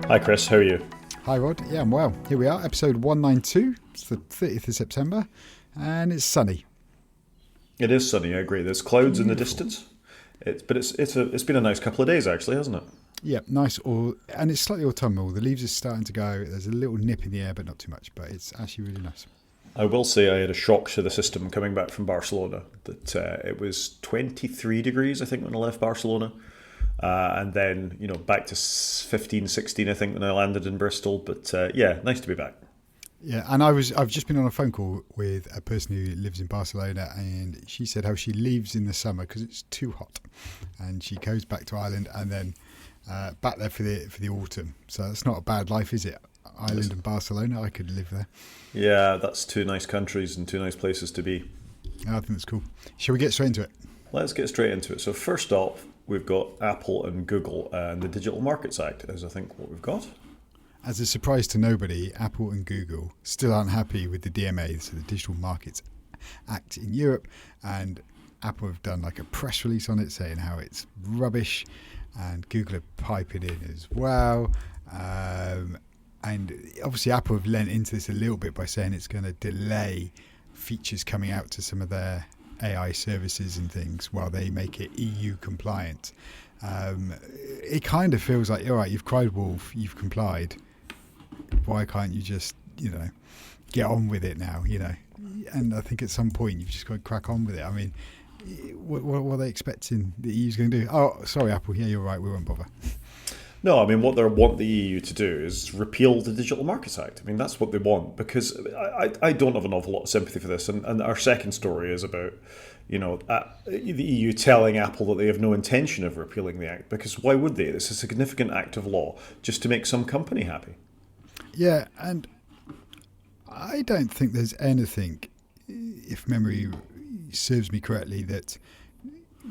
Hi Chris, how are you? Hi Rod, yeah, I'm well. Here we are, episode 192. It's the 30th of September, and it's sunny. It is sunny, I agree. There's clouds in the Beautiful. distance. It's been a nice couple of days actually, hasn't it? Yeah, nice. And it's slightly autumnal. The leaves are starting to go. There's a little nip in the air, but not too much. But it's actually really nice. I will say I had a shock to the system coming back from Barcelona. That it was 23 degrees, I think, when I left Barcelona. And then, back to 15, 16, I think, when I landed in Bristol. But yeah, nice to be back. Yeah, and I've just been on a phone call with a person who lives in Barcelona, and she said how she leaves in the summer because it's too hot, and she goes back to Ireland and then back there for the autumn. So that's not a bad life, is it? Ireland and Barcelona, I could live there. Yeah, that's two nice countries and two nice places to be. I think that's cool. Shall we get straight into it? Let's get straight into it. So first off, we've got Apple and Google and the Digital Markets Act is, I think, what we've got. As a surprise to nobody, Apple and Google still aren't happy with the DMA, so the Digital Markets Act in Europe, and Apple have done like a press release on it saying how it's rubbish, and Google are piping in as well. And obviously Apple have lent into this a little bit by saying it's going to delay features coming out to some of their AI services and things while they make it EU compliant. It kind of feels like, all right, you've cried wolf, you've complied. Why can't you just, get on with it now, And I think at some point you've just got to crack on with it. I mean, what are they expecting the EU's going to do? Oh, sorry, Apple. Yeah, you're right. We won't bother. No, I mean, what they want the EU to do is repeal the Digital Markets Act. I mean, that's what they want, because I don't have an awful lot of sympathy for this. And our second story is about, the EU telling Apple that they have no intention of repealing the act, because why would they? It's a significant act of law just to make some company happy. Yeah, and I don't think there's anything, if memory serves me correctly, that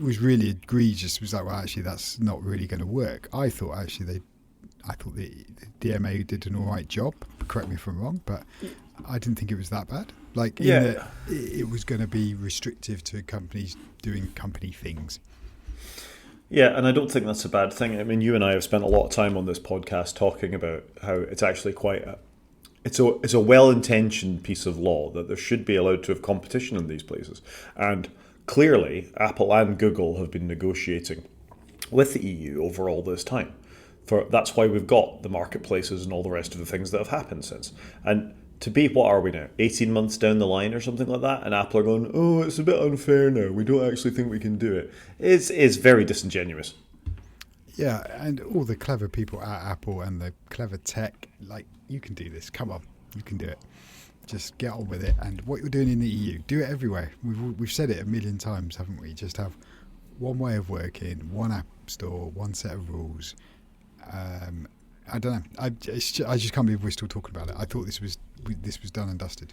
was really egregious. It was like, well, actually, that's not really going to work. I thought the DMA did an all right job. Correct me if I'm wrong, but I didn't think it was that bad. That it was going to be restrictive to companies doing company things. Yeah, and I don't think that's a bad thing. I mean, you and I have spent a lot of time on this podcast talking about how it's actually it's a well-intentioned piece of law that there should be allowed to have competition in these places. And clearly, Apple and Google have been negotiating with the EU over all this time. That's why we've got the marketplaces and all the rest of the things that have happened since. And to be, what are we now, 18 months down the line or something like that, and Apple are going, oh, it's a bit unfair now, we don't actually think we can do it. It's very disingenuous. Yeah, and all the clever people at Apple and the clever tech, you can do this, come on, you can do it. Just get on with it. And what you're doing in the EU, do it everywhere. We've said it a million times, haven't we? Just have one way of working, one app store, one set of rules. I don't know. I just can't believe we're still talking about it. I thought this was done and dusted.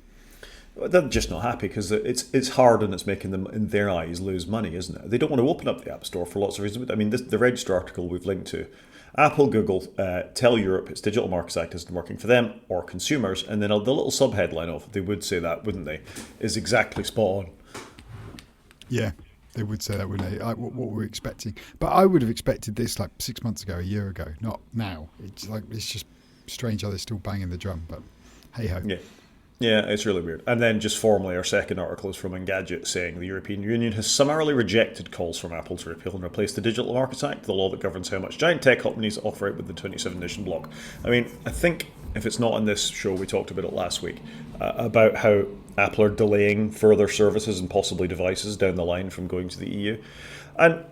Well, they're just not happy because it's hard and it's making them, in their eyes, lose money, isn't it? They don't want to open up the App Store for lots of reasons. I mean, the Register article we've linked to, Apple, Google tell Europe its Digital Markets Act isn't working for them or consumers, and then the little sub-headline of, they would say that, wouldn't they, is exactly spot on. Yeah, they would say that, wouldn't they? What we're expecting. But I would have expected this 6 months ago, a year ago, not now. It's just strange how they're still banging the drum, but hey-ho. Yeah, it's really weird. And then just formally, our second article is from Engadget saying the European Union has summarily rejected calls from Apple to repeal and replace the Digital Markets Act, the law that governs how much giant tech companies operate with the 27-nation bloc. I mean, I think if it's not on this show, we talked about it last week, about how Apple are delaying further services and possibly devices down the line from going to the EU. And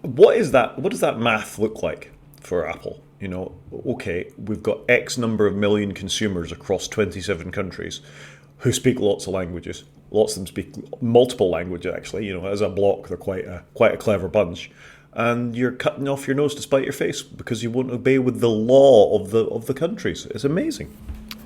what does that math look like for Apple? Okay, we've got X number of million consumers across 27 countries who speak lots of languages. Lots of them speak multiple languages, actually. As a block, they're quite a clever bunch. And you're cutting off your nose to spite your face because you won't obey with the law of the countries. It's amazing.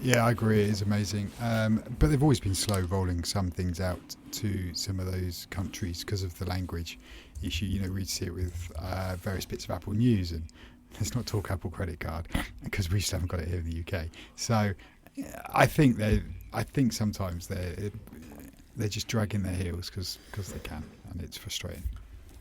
Yeah, I agree. It is amazing. But they've always been slow rolling some things out to some of those countries because of the language issue. We see it with various bits of Apple News, and let's not talk Apple credit card because we still haven't got it here in the UK. So I think sometimes they're just dragging their heels because they can, and it's frustrating.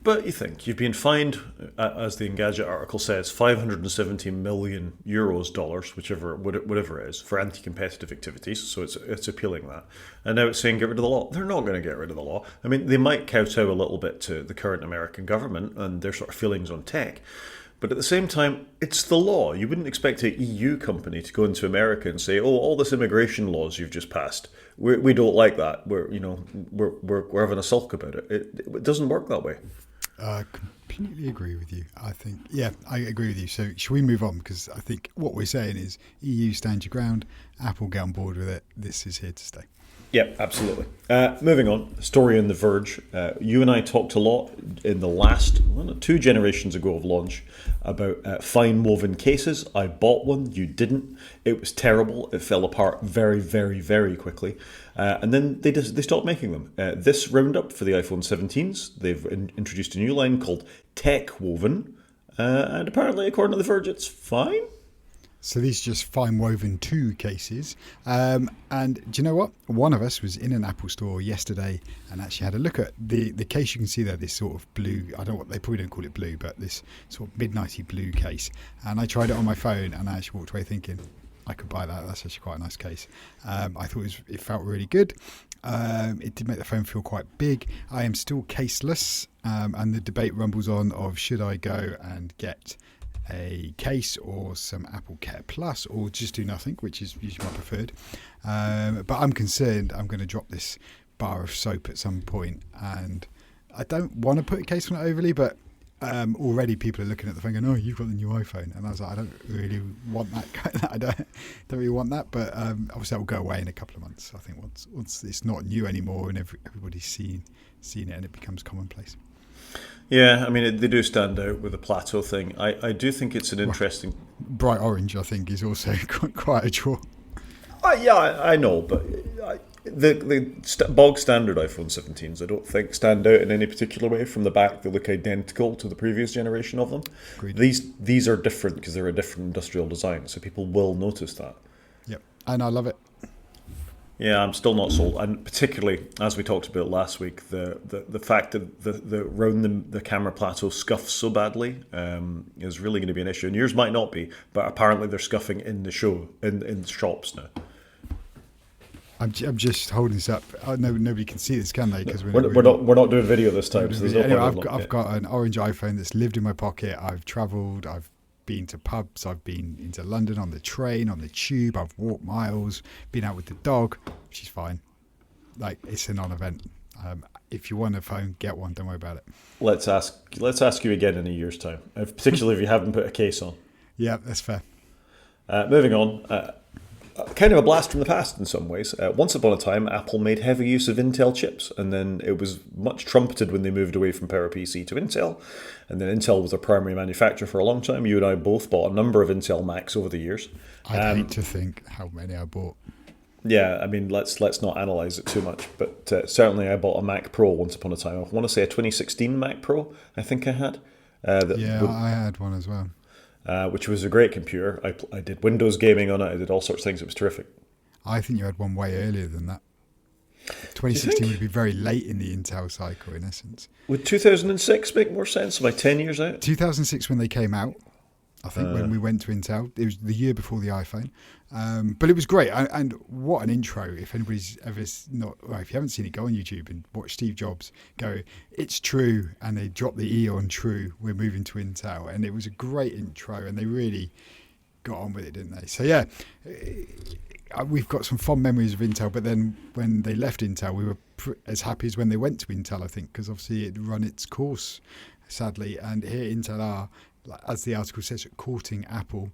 But you think you've been fined, as the Engadget article says, 570 million euros, dollars, whatever it is, for anti-competitive activities. So it's appealing that, and now it's saying get rid of the law. They're not going to get rid of the law. I mean, they might kowtow a little bit to the current American government and their sort of feelings on tech, but at the same time, it's the law. You wouldn't expect an EU company to go into America and say, "Oh, all this immigration laws you've just passed, we don't like that. We're having a sulk about it." It doesn't work that way. Completely agree with you. I think, yeah, I agree with you. So should we move on? Because I think what we're saying is EU stand your ground, Apple get on board with it. This is here to stay. Yeah, absolutely. Moving on, story in The Verge. You and I talked a lot in the last 2 generations ago of launch about fine woven cases. I bought one, you didn't. It was terrible. It fell apart very, very, very quickly. And then they stopped making them. This roundup for the iPhone 17s, they've introduced a new line called TechWoven. And apparently, according to The Verge, it's fine. So these are just fine woven 2 cases. And do you know what? One of us was in an Apple store yesterday and actually had a look at the case. You can see there, this sort of blue, I don't know what, they probably don't call it blue, but this sort of midnighty blue case. And I tried it on my phone and I actually walked away thinking, I could buy that. That's actually quite a nice case. I thought it felt really good. It did make the phone feel quite big. I am still caseless, and the debate rumbles on of should I go and get a case or some Apple Care Plus or just do nothing, which is usually my preferred. But I'm concerned I'm going to drop this bar of soap at some point, and I don't want to put a case on it overly, but already people are looking at the phone going, "Oh, you've got the new iPhone," and I was like, I don't really want that. I don't really want that, but obviously that will go away in a couple of months. I think once it's not new anymore and everybody's seen it and it becomes commonplace. Yeah, I mean, they do stand out with the plateau thing. I do think it's an interesting... Bright orange, I think, is also quite a draw. Yeah, I know, but the bog standard iPhone 17s, I don't think, stand out in any particular way. From the back, they look identical to the previous generation of them. Agreed. These are different because they're a different industrial design, so people will notice that. Yep, and I love it. Yeah, I'm still not sold, and particularly as we talked about last week, the fact that the camera plateau scuffs so badly is really going to be an issue. And yours might not be, but apparently they're scuffing in the shops now. I'm just holding this up. Nobody can see this, can they? Because we're not doing video this time. So anyway, I've got an orange iPhone that's lived in my pocket. I've travelled. I've been to pubs. I've been into London on the train, on the tube. I've walked miles. Been out with the dog. She's fine. Like, it's a non-event. If you want a phone, get one. Don't worry about it. Let's ask you again in a year's time, particularly if you haven't put a case on. Yeah, that's fair. Moving on. Kind of a blast from the past in some ways. Once upon a time, Apple made heavy use of Intel chips, and then it was much trumpeted when they moved away from PowerPC to Intel. And then Intel was their primary manufacturer for a long time. You and I both bought a number of Intel Macs over the years. I'd hate to think how many I bought. Yeah, I mean, let's not analyse it too much, but certainly I bought a Mac Pro once upon a time. I want to say a 2016 Mac Pro, I think I had. I had one as well. Which was a great computer. I did Windows gaming on it. I did all sorts of things. It was terrific. I think you had one way earlier than that. 2016 would be very late in the Intel cycle, in essence. Would 2006 make more sense? Am I 10 years out? 2006 when they came out, I think, when we went to Intel. It was the year before the iPhone. But it was great. And what an intro. If anybody's ever if you haven't seen it, go on YouTube and watch Steve Jobs go, "It's true." And they dropped the E on true. We're moving to Intel. And it was a great intro. And they really got on with it, didn't they? So, yeah, we've got some fond memories of Intel. But then when they left Intel, we were as happy as when they went to Intel, I think, because obviously it run its course, sadly. And here Intel are, as the article says, courting Apple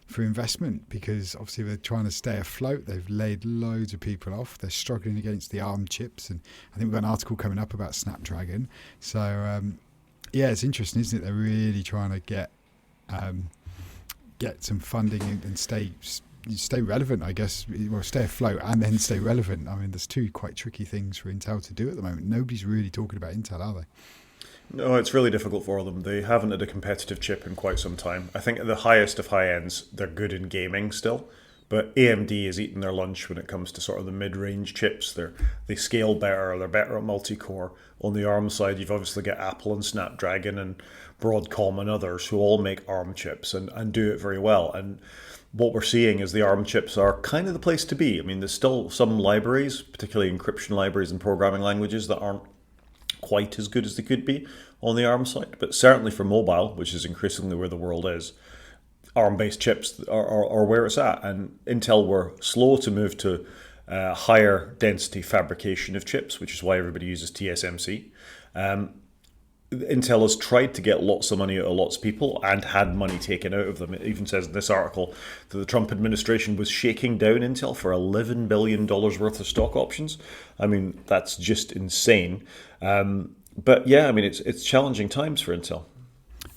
for investment because obviously they're trying to stay afloat. They've laid loads of people off. They're struggling against the ARM chips, and I think we've got an article coming up about Snapdragon. So yeah, it's interesting, isn't it? They're really trying to get some funding and stay relevant, I guess. Well, stay afloat and then stay relevant. I mean, there's two quite tricky things for Intel to do at the moment. Nobody's really talking about Intel, are they? No, it's really difficult for them. They haven't had a competitive chip in quite some time. I think at the highest of high ends, they're good in gaming still, But AMD is eating their lunch when it comes to sort of the mid-range chips. They scale better, they're better at multi-core. On the ARM side, you've obviously got Apple and Snapdragon and Broadcom and others who all make ARM chips and do it very well. And what we're seeing is the ARM chips are kind of the place to be. I mean, there's still some libraries, particularly encryption libraries and programming languages, that aren't quite as good as they could be on the ARM side. But certainly for mobile, which is increasingly where the world is, ARM-based chips are where it's at, and Intel were slow to move to higher density fabrication of chips, which is why everybody uses TSMC. Intel has tried to get lots of money out of lots of people and had money taken out of them. It even says in this article that the Trump administration was shaking down Intel for $11 billion worth of stock options. I mean, that's just insane. But yeah, I mean, it's challenging times for Intel.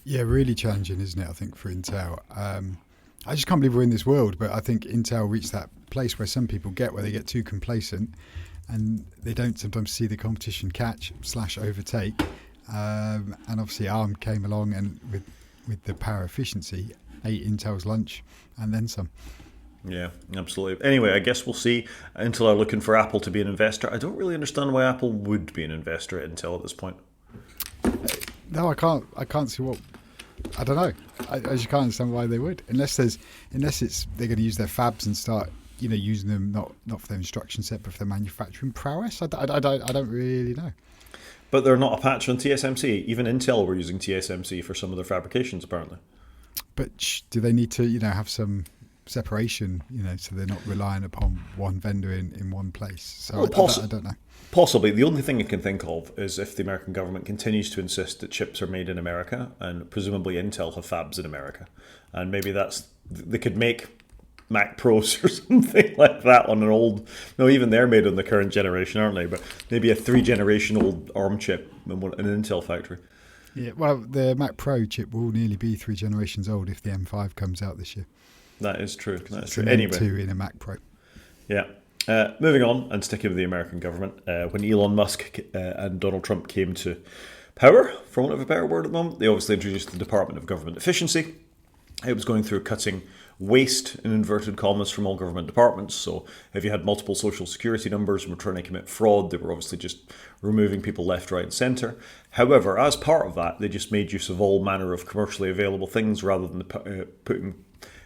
Yeah, really challenging, isn't it, I think, for Intel. I just can't believe we're in this world, but I think Intel reached that place where some people get, where they get too complacent and they don't sometimes see the competition catch/overtake. And obviously ARM came along and with the power efficiency, ate Intel's lunch and then some. Yeah, absolutely. Anyway, I guess we'll see. Intel are looking for Apple to be an investor. I don't really understand why Apple would be an investor at Intel at this point. No, I can't see what. I don't know. I just can't understand why they would, unless it's they're going to use their fabs and start, using them not for their instruction set, but for their manufacturing prowess. I don't really know. But they're not a patch on TSMC. Even Intel were using TSMC for some of their fabrications, apparently. But do they need to, have some separation, so they're not relying upon one vendor in one place? So I don't know. Possibly. The only thing I can think of is if the American government continues to insist that chips are made in America, and presumably Intel have fabs in America, and maybe they could make Mac Pros or something like that on an old. No, even they're made on the current generation, aren't they? But maybe a 3-generation old ARM chip in an Intel factory. Yeah, well, the Mac Pro chip will nearly be 3 generations old if the M5 comes out this year. That is true. That's true. Anyway, 2 in a Mac Pro. Yeah. Moving on and sticking with the American government, when Elon Musk and Donald Trump came to power, for want of a better word at the moment, they obviously introduced the Department of Government Efficiency. It was going through cutting waste, in inverted commas, from all government departments. So if you had multiple social security numbers and were trying to commit fraud, they were obviously just removing people left, right and centre. However, as part of that, they just made use of all manner of commercially available things rather than putting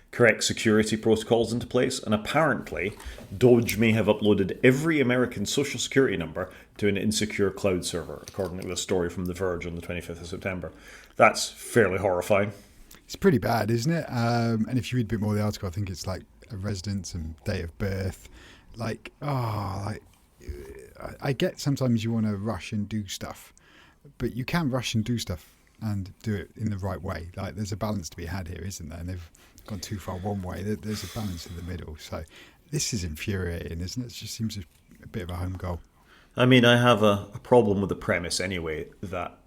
correct security protocols into place. And apparently, DOGE may have uploaded every American social security number to an insecure cloud server, according to the story from The Verge on the 25th of September. That's fairly horrifying. It's pretty bad, isn't it? And if you read a bit more of the article, I think it's like a residence and date of birth. I get sometimes you want to rush and do stuff, but you can rush and do stuff and do it in the right way. Like, there's a balance to be had here, isn't there? And they've gone too far one way. There's a balance in the middle. So this is infuriating, isn't it? It just seems a bit of a home goal. I mean, I have a problem with the premise anyway that,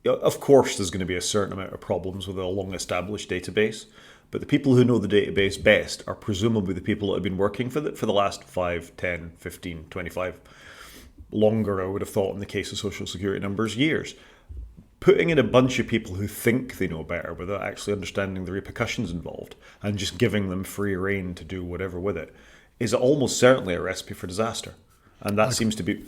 of course, there's going to be a certain amount of problems with a long-established database, but the people who know the database best are presumably the people that have been working for the last 5, 10, 15, 25, longer, I would have thought, in the case of social security numbers, years. Putting in a bunch of people who think they know better without actually understanding the repercussions involved and just giving them free rein to do whatever with it is almost certainly a recipe for disaster. And that seems to be,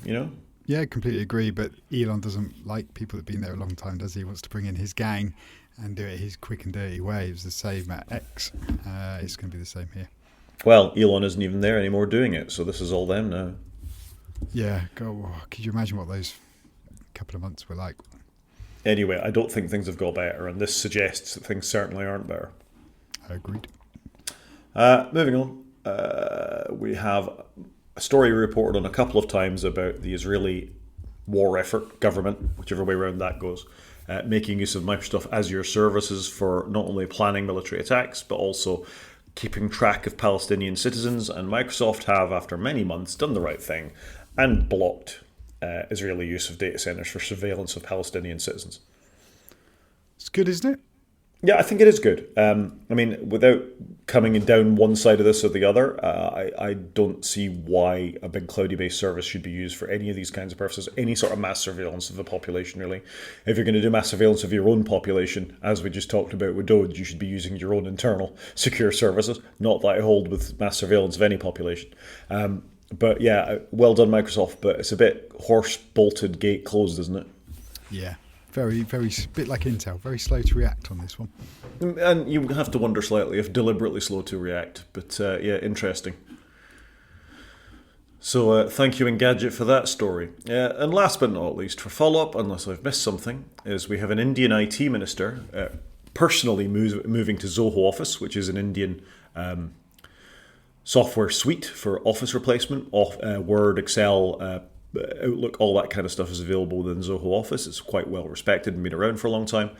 Yeah, I completely agree. But Elon doesn't like people that have been there a long time, does he? He wants to bring in his gang and do it his quick and dirty way. It was the same at X. It's going to be the same here. Well, Elon isn't even there anymore doing it, so this is all them now. Yeah, could you imagine what those couple of months were like? Anyway, I don't think things have got better, and this suggests that things certainly aren't better. Agreed. Moving on, we have a story reported on a couple of times about the Israeli war effort, government, whichever way around that goes, making use of Microsoft Azure services for not only planning military attacks, but also keeping track of Palestinian citizens. And Microsoft have, after many months, done the right thing and blocked Israeli use of data centers for surveillance of Palestinian citizens. It's good, isn't it? Yeah, I think it is good. I mean, without coming down one side of this or the other, I don't see why a big cloudy-based service should be used for any of these kinds of purposes, any sort of mass surveillance of the population, really. If you're going to do mass surveillance of your own population, as we just talked about with DOGE, you should be using your own internal secure services, not that I hold with mass surveillance of any population. But yeah, well done, Microsoft, but it's a bit horse-bolted, gate closed, isn't it? Yeah, very, very bit like Intel, very slow to react on this one. And you have to wonder slightly if deliberately slow to react, but yeah, interesting. So thank you, Engadget, for that story. And last but not least, for follow-up, unless I've missed something, is we have an Indian IT minister personally moving to Zoho Office, which is an Indian software suite for office replacement. Word, Excel, Outlook, all that kind of stuff is available within Zoho Office. It's quite well respected and been around for a long time.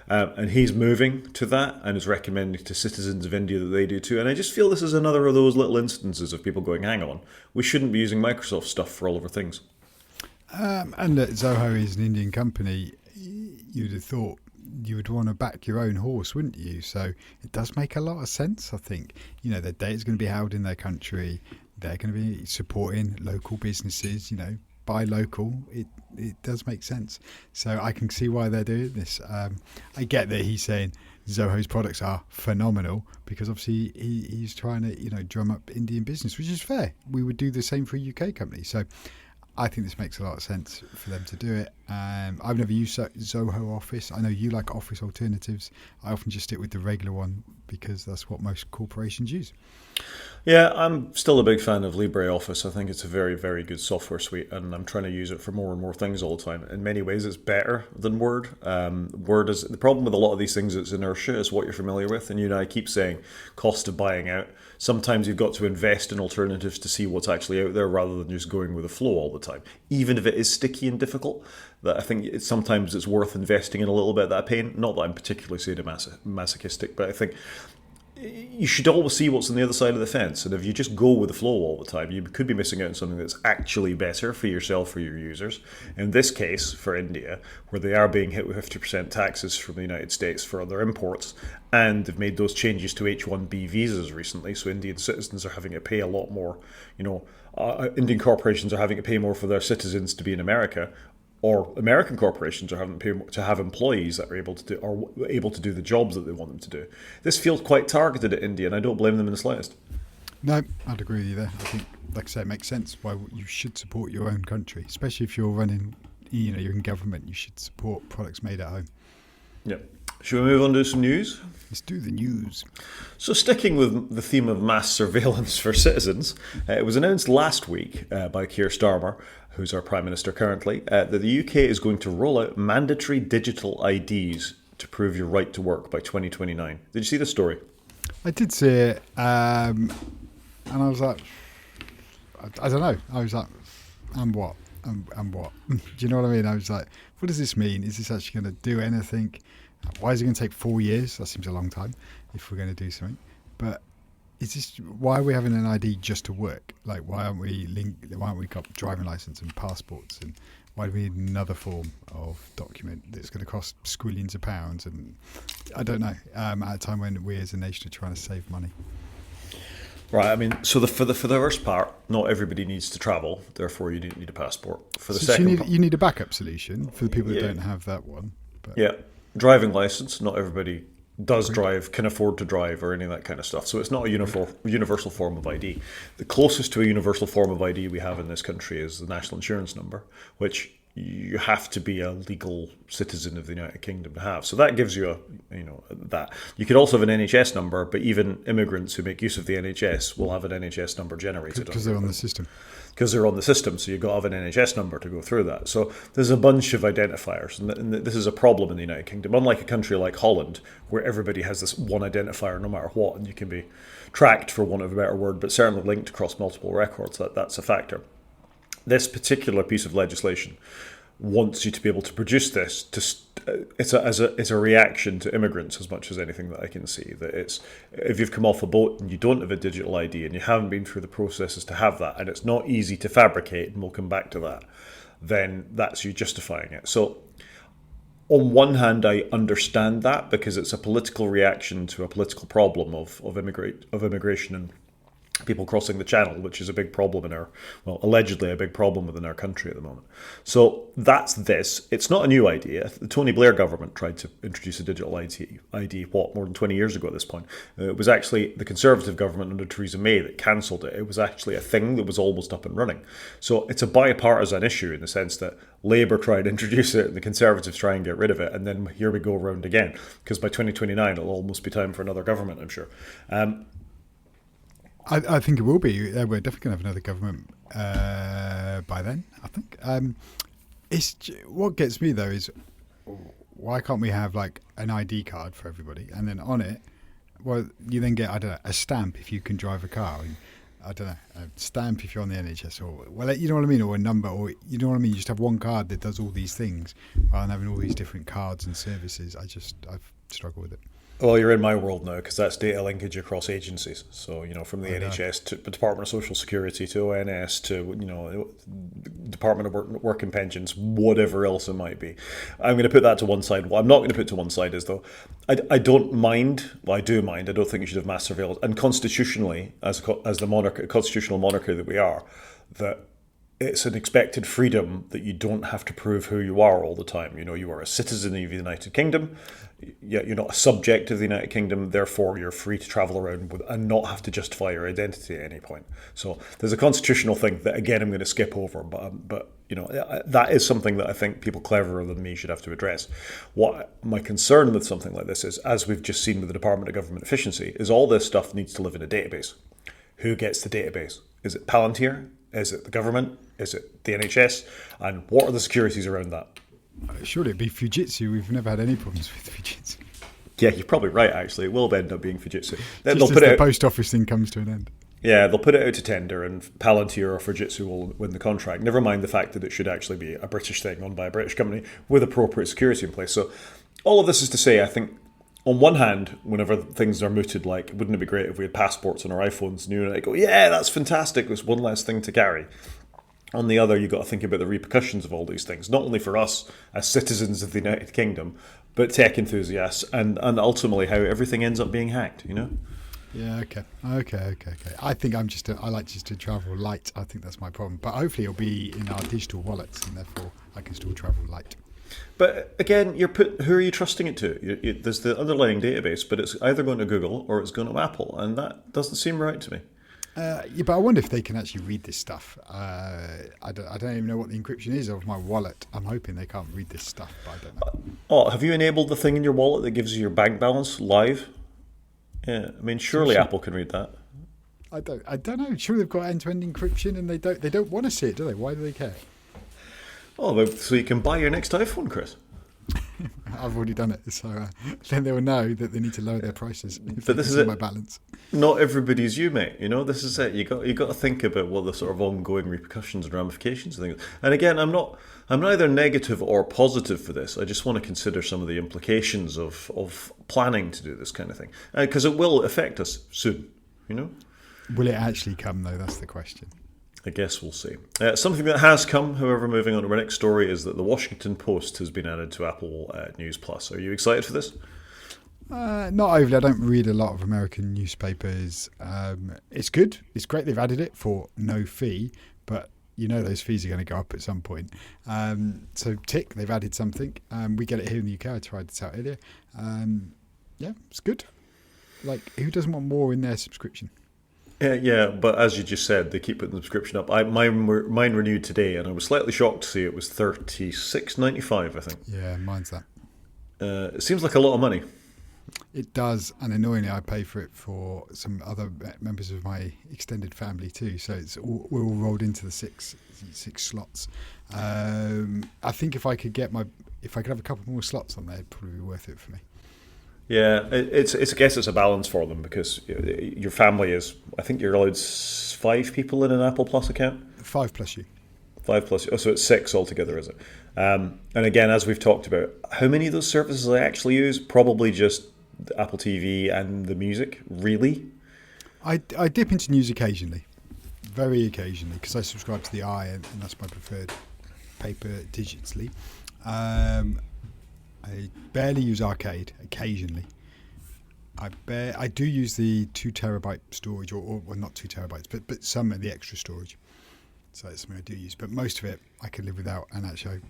And he's moving to that and is recommending to citizens of India that they do too. And I just feel this is another of those little instances of people going, hang on, we shouldn't be using Microsoft stuff for all of our things. And that Zoho is an Indian company, you'd have thought you would want to back your own horse, wouldn't you? So it does make a lot of sense, I think. You know, their data is going to be held in their country. They're going to be supporting local businesses, buy local. It does make sense. So I can see why they're doing this. I get that he's saying Zoho's products are phenomenal because obviously he's trying to, drum up Indian business, which is fair. We would do the same for a UK company. So I think this makes a lot of sense for them to do it. I've never used Zoho Office. I know you like Office alternatives. I often just stick with the regular one because that's what most corporations use. Yeah, I'm still a big fan of LibreOffice. I think it's a very, very good software suite, and I'm trying to use it for more and more things all the time. In many ways, it's better than Word. Word is the problem with a lot of these things. It's inertia, is what you're familiar with, and I keep saying cost of buying out. Sometimes you've got to invest in alternatives to see what's actually out there, rather than just going with the flow all the time. Even if it is sticky and difficult, that I think sometimes it's worth investing in a little bit of that pain. Not that I'm particularly sadomasochistic, but I think you should always see what's on the other side of the fence. And if you just go with the flow all the time, you could be missing out on something that's actually better for yourself, for your users. In this case, for India, where they are being hit with 50% taxes from the United States for their imports, and they've made those changes to H-1B visas recently, so Indian citizens are having to pay a lot more. Indian corporations are having to pay more for their citizens to be in America, or American corporations are having to have employees that are able to do the jobs that they want them to do. This feels quite targeted at India, and I don't blame them in the slightest. No, I'd agree with you there. I think, like I say, it makes sense why you should support your own country, especially if you're running, you're in government. You should support products made at home. Yep. Should we move on to some news? Let's do the news. So sticking with the theme of mass surveillance for citizens, it was announced last week by Keir Starmer, who's our Prime Minister currently, that the UK is going to roll out mandatory digital IDs to prove your right to work by 2029. Did you see the story? I did see it, and I was like, I don't know. I was like, and what? And what? Do you know what I mean? I was like, what does this mean? Is this actually going to do anything? Why is it going to take 4 years? That seems a long time if we're going to do something. But why are we having an ID just to work? Like, why aren't we got driving license and passports? And why do we need another form of document that's going to cost squillions of pounds? And I don't know. At a time when we as a nation are trying to save money. Right. I mean, so for the first part, not everybody needs to travel. Therefore, you don't need a passport. For the second part, you need a backup solution for the people that don't have that one. But. Yeah. Driving license, not everybody does drive, can afford to drive, or any of that kind of stuff. So it's not a universal form of ID. The closest to a universal form of ID we have in this country is the national insurance number, which you have to be a legal citizen of the United Kingdom to have. So that gives you that. You could also have an NHS number, but even immigrants who make use of the NHS will have an NHS number generated. Because they're on the system. Because they're on the system, so you've got to have an NHS number to go through that. So there's a bunch of identifiers, and this is a problem in the United Kingdom. Unlike a country like Holland, where everybody has this one identifier no matter what, and you can be tracked, for want of a better word, but certainly linked across multiple records, that's a factor. This particular piece of legislation wants you to be able to produce this. It's a reaction to immigrants as much as anything that I can see. That it's, if you've come off a boat and you don't have a digital ID and you haven't been through the processes to have that, and it's not easy to fabricate, and we'll come back to that, then that's you justifying it. So on one hand, I understand that because it's a political reaction to a political problem of immigration and people crossing the channel, which is a big problem allegedly a big problem within our country at the moment. So that's this. It's not a new idea. The Tony Blair government tried to introduce a digital ID, more than 20 years ago at this point. It was actually the Conservative government under Theresa May that cancelled it. It was actually a thing that was almost up and running. So it's a bipartisan issue in the sense that Labour tried to introduce it and the Conservatives try and get rid of it. And then here we go around again, because by 2029, it'll almost be time for another government, I'm sure. I think it will be. We're definitely going to have another government by then, I think. What gets me, though, is why can't we have like an ID card for everybody? And then on it, well, you then get, I don't know, a stamp if you can drive a car. And, I don't know, a stamp if you're on the NHS, or, well, you know what I mean, or a number, or you know what I mean, you just have one card that does all these things rather than having all these different cards and services. I've struggled with it. Well, you're in my world now because that's data linkage across agencies. So, from the NHS to the Department of Social Security to ONS to, Department of Work and Pensions, whatever else it might be. I'm going to put that to one side. What I'm not going to put to one side is, though, I don't mind. Well, I do mind. I don't think you should have mass surveillance. And constitutionally, as the constitutional monarchy that we are, that it's an expected freedom that you don't have to prove who you are all the time. You are a citizen of the United Kingdom. You're not a subject of the United Kingdom. Therefore, you're free to travel around and not have to justify your identity at any point. So there's a constitutional thing that, again, I'm going to skip over. But that is something that I think people cleverer than me should have to address. What my concern with something like this is, as we've just seen with the Department of Government Efficiency, is all this stuff needs to live in a database. Who gets the database? Is it Palantir? Is it the government? Is it the NHS? And what are the securities around that? Surely it'd be Fujitsu. We've never had any problems with Fujitsu. Yeah, you're probably right, actually. It will end up being Fujitsu. Then just as the post office thing comes to an end. Yeah, they'll put it out to tender and Palantir or Fujitsu will win the contract. Never mind the fact that it should actually be a British thing owned by a British company with appropriate security in place. So all of this is to say, I think, on one hand, whenever things are mooted, like, wouldn't it be great if we had passports on our iPhones? And you go, yeah, that's fantastic. It's one less thing to carry. On the other, you've got to think about the repercussions of all these things, not only for us as citizens of the United Kingdom, but tech enthusiasts, and ultimately how everything ends up being hacked, Yeah, okay. I think I like just to travel light. I think that's my problem. But hopefully it'll be in our digital wallets, and therefore I can still travel light. But again, who are you trusting it to? There's the underlying database, but it's either going to Google or it's going to Apple, and that doesn't seem right to me. Yeah, but I wonder if they can actually read this stuff. I don't even know what the encryption is of my wallet. I'm hoping they can't read this stuff, but I don't know. Oh, have you enabled the thing in your wallet that gives you your bank balance live? Yeah, I mean, surely Apple can read that. I don't know. Sure, they've got end-to-end encryption, and they don't want to see it, do they? Why do they care? Oh, so you can buy your next iPhone, Chris. I've already done it, so then they will know that they need to lower their prices. But this is it. My balance. Not everybody's you, mate. This is it. You got to think about what the sort of ongoing repercussions and ramifications of things. And again, I'm neither negative or positive for this. I just want to consider some of the implications of planning to do this kind of thing, because it will affect us soon. Will it actually come though? That's the question. I guess we'll see. Something that has come, however, moving on to our next story, is that the Washington Post has been added to Apple News Plus. Are you excited for this? Not overly. I don't read a lot of American newspapers. It's good. It's great they've added it for no fee, but those fees are going to go up at some point. So tick, they've added something. We get it here in the UK. I tried this out earlier. Yeah, it's good. Like, who doesn't want more in their subscription? Yeah, but as you just said, they keep putting the subscription up. Mine renewed today, and I was slightly shocked to see it was $36.95, I think. Yeah, mine's that. It seems like a lot of money. It does, and annoyingly, I pay for it for some other members of my extended family too. So we're all rolled into the six slots. I think if I could have a couple more slots on there, it'd probably be worth it for me. Yeah, I guess it's a balance for them because your family is, I think you're allowed 5 people in an Apple Plus account? 5 plus you. 5 plus you. Oh, so it's 6 altogether, is it? And again, as we've talked about, how many of those services I actually use? Probably just the Apple TV and the music, really? I dip into news occasionally, very occasionally, because I subscribe to the Eye, and that's my preferred paper digitally. I barely use Arcade. Occasionally, I do use the 2 terabyte storage, or well, not 2 terabytes, but some of the extra storage. So that's something I do use. But most of it I can live without, and actually I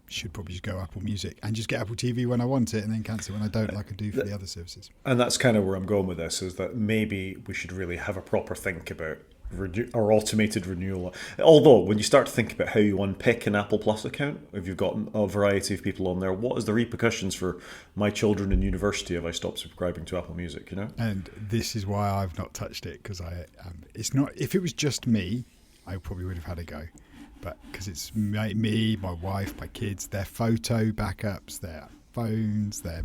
should probably just go Apple Music and just get Apple TV when I want it, and then cancel it when I don't, like I do for the other services. And that's kind of where I'm going with this, is that maybe we should really have a proper think about our automated renewal. Although, when you start to think about how you unpick an Apple Plus account, if you've got a variety of people on there, what is the repercussions for my children in university if I stop subscribing to Apple Music, you know? And this is why I've not touched it, because it's not. If it was just me, I probably would have had a go. But because it's me, my wife, my kids, their photo backups, their phones, their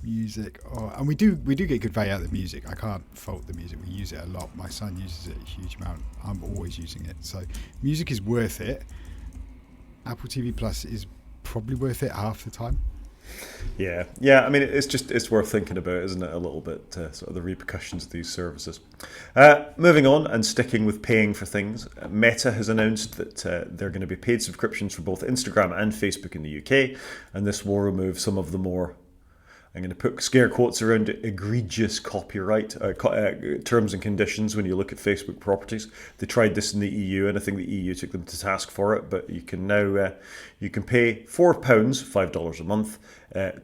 music, and we do get good value out of the music. I can't fault the music. We use it a lot. My son uses it a huge amount. I'm always using it. So music is worth it. Apple TV Plus is probably worth it half the time. Yeah. I mean, it's worth thinking about, isn't it? A little bit, sort of the repercussions of these services. Moving on and sticking with paying for things, Meta has announced that they're going to be paid subscriptions for both Instagram and Facebook in the UK, and this will remove some of the more, I'm going to put scare quotes around it, egregious copyright terms and conditions when you look at Facebook properties. They tried this in the EU, and I think the EU took them to task for it. But you can now you can pay £4, $5 a month,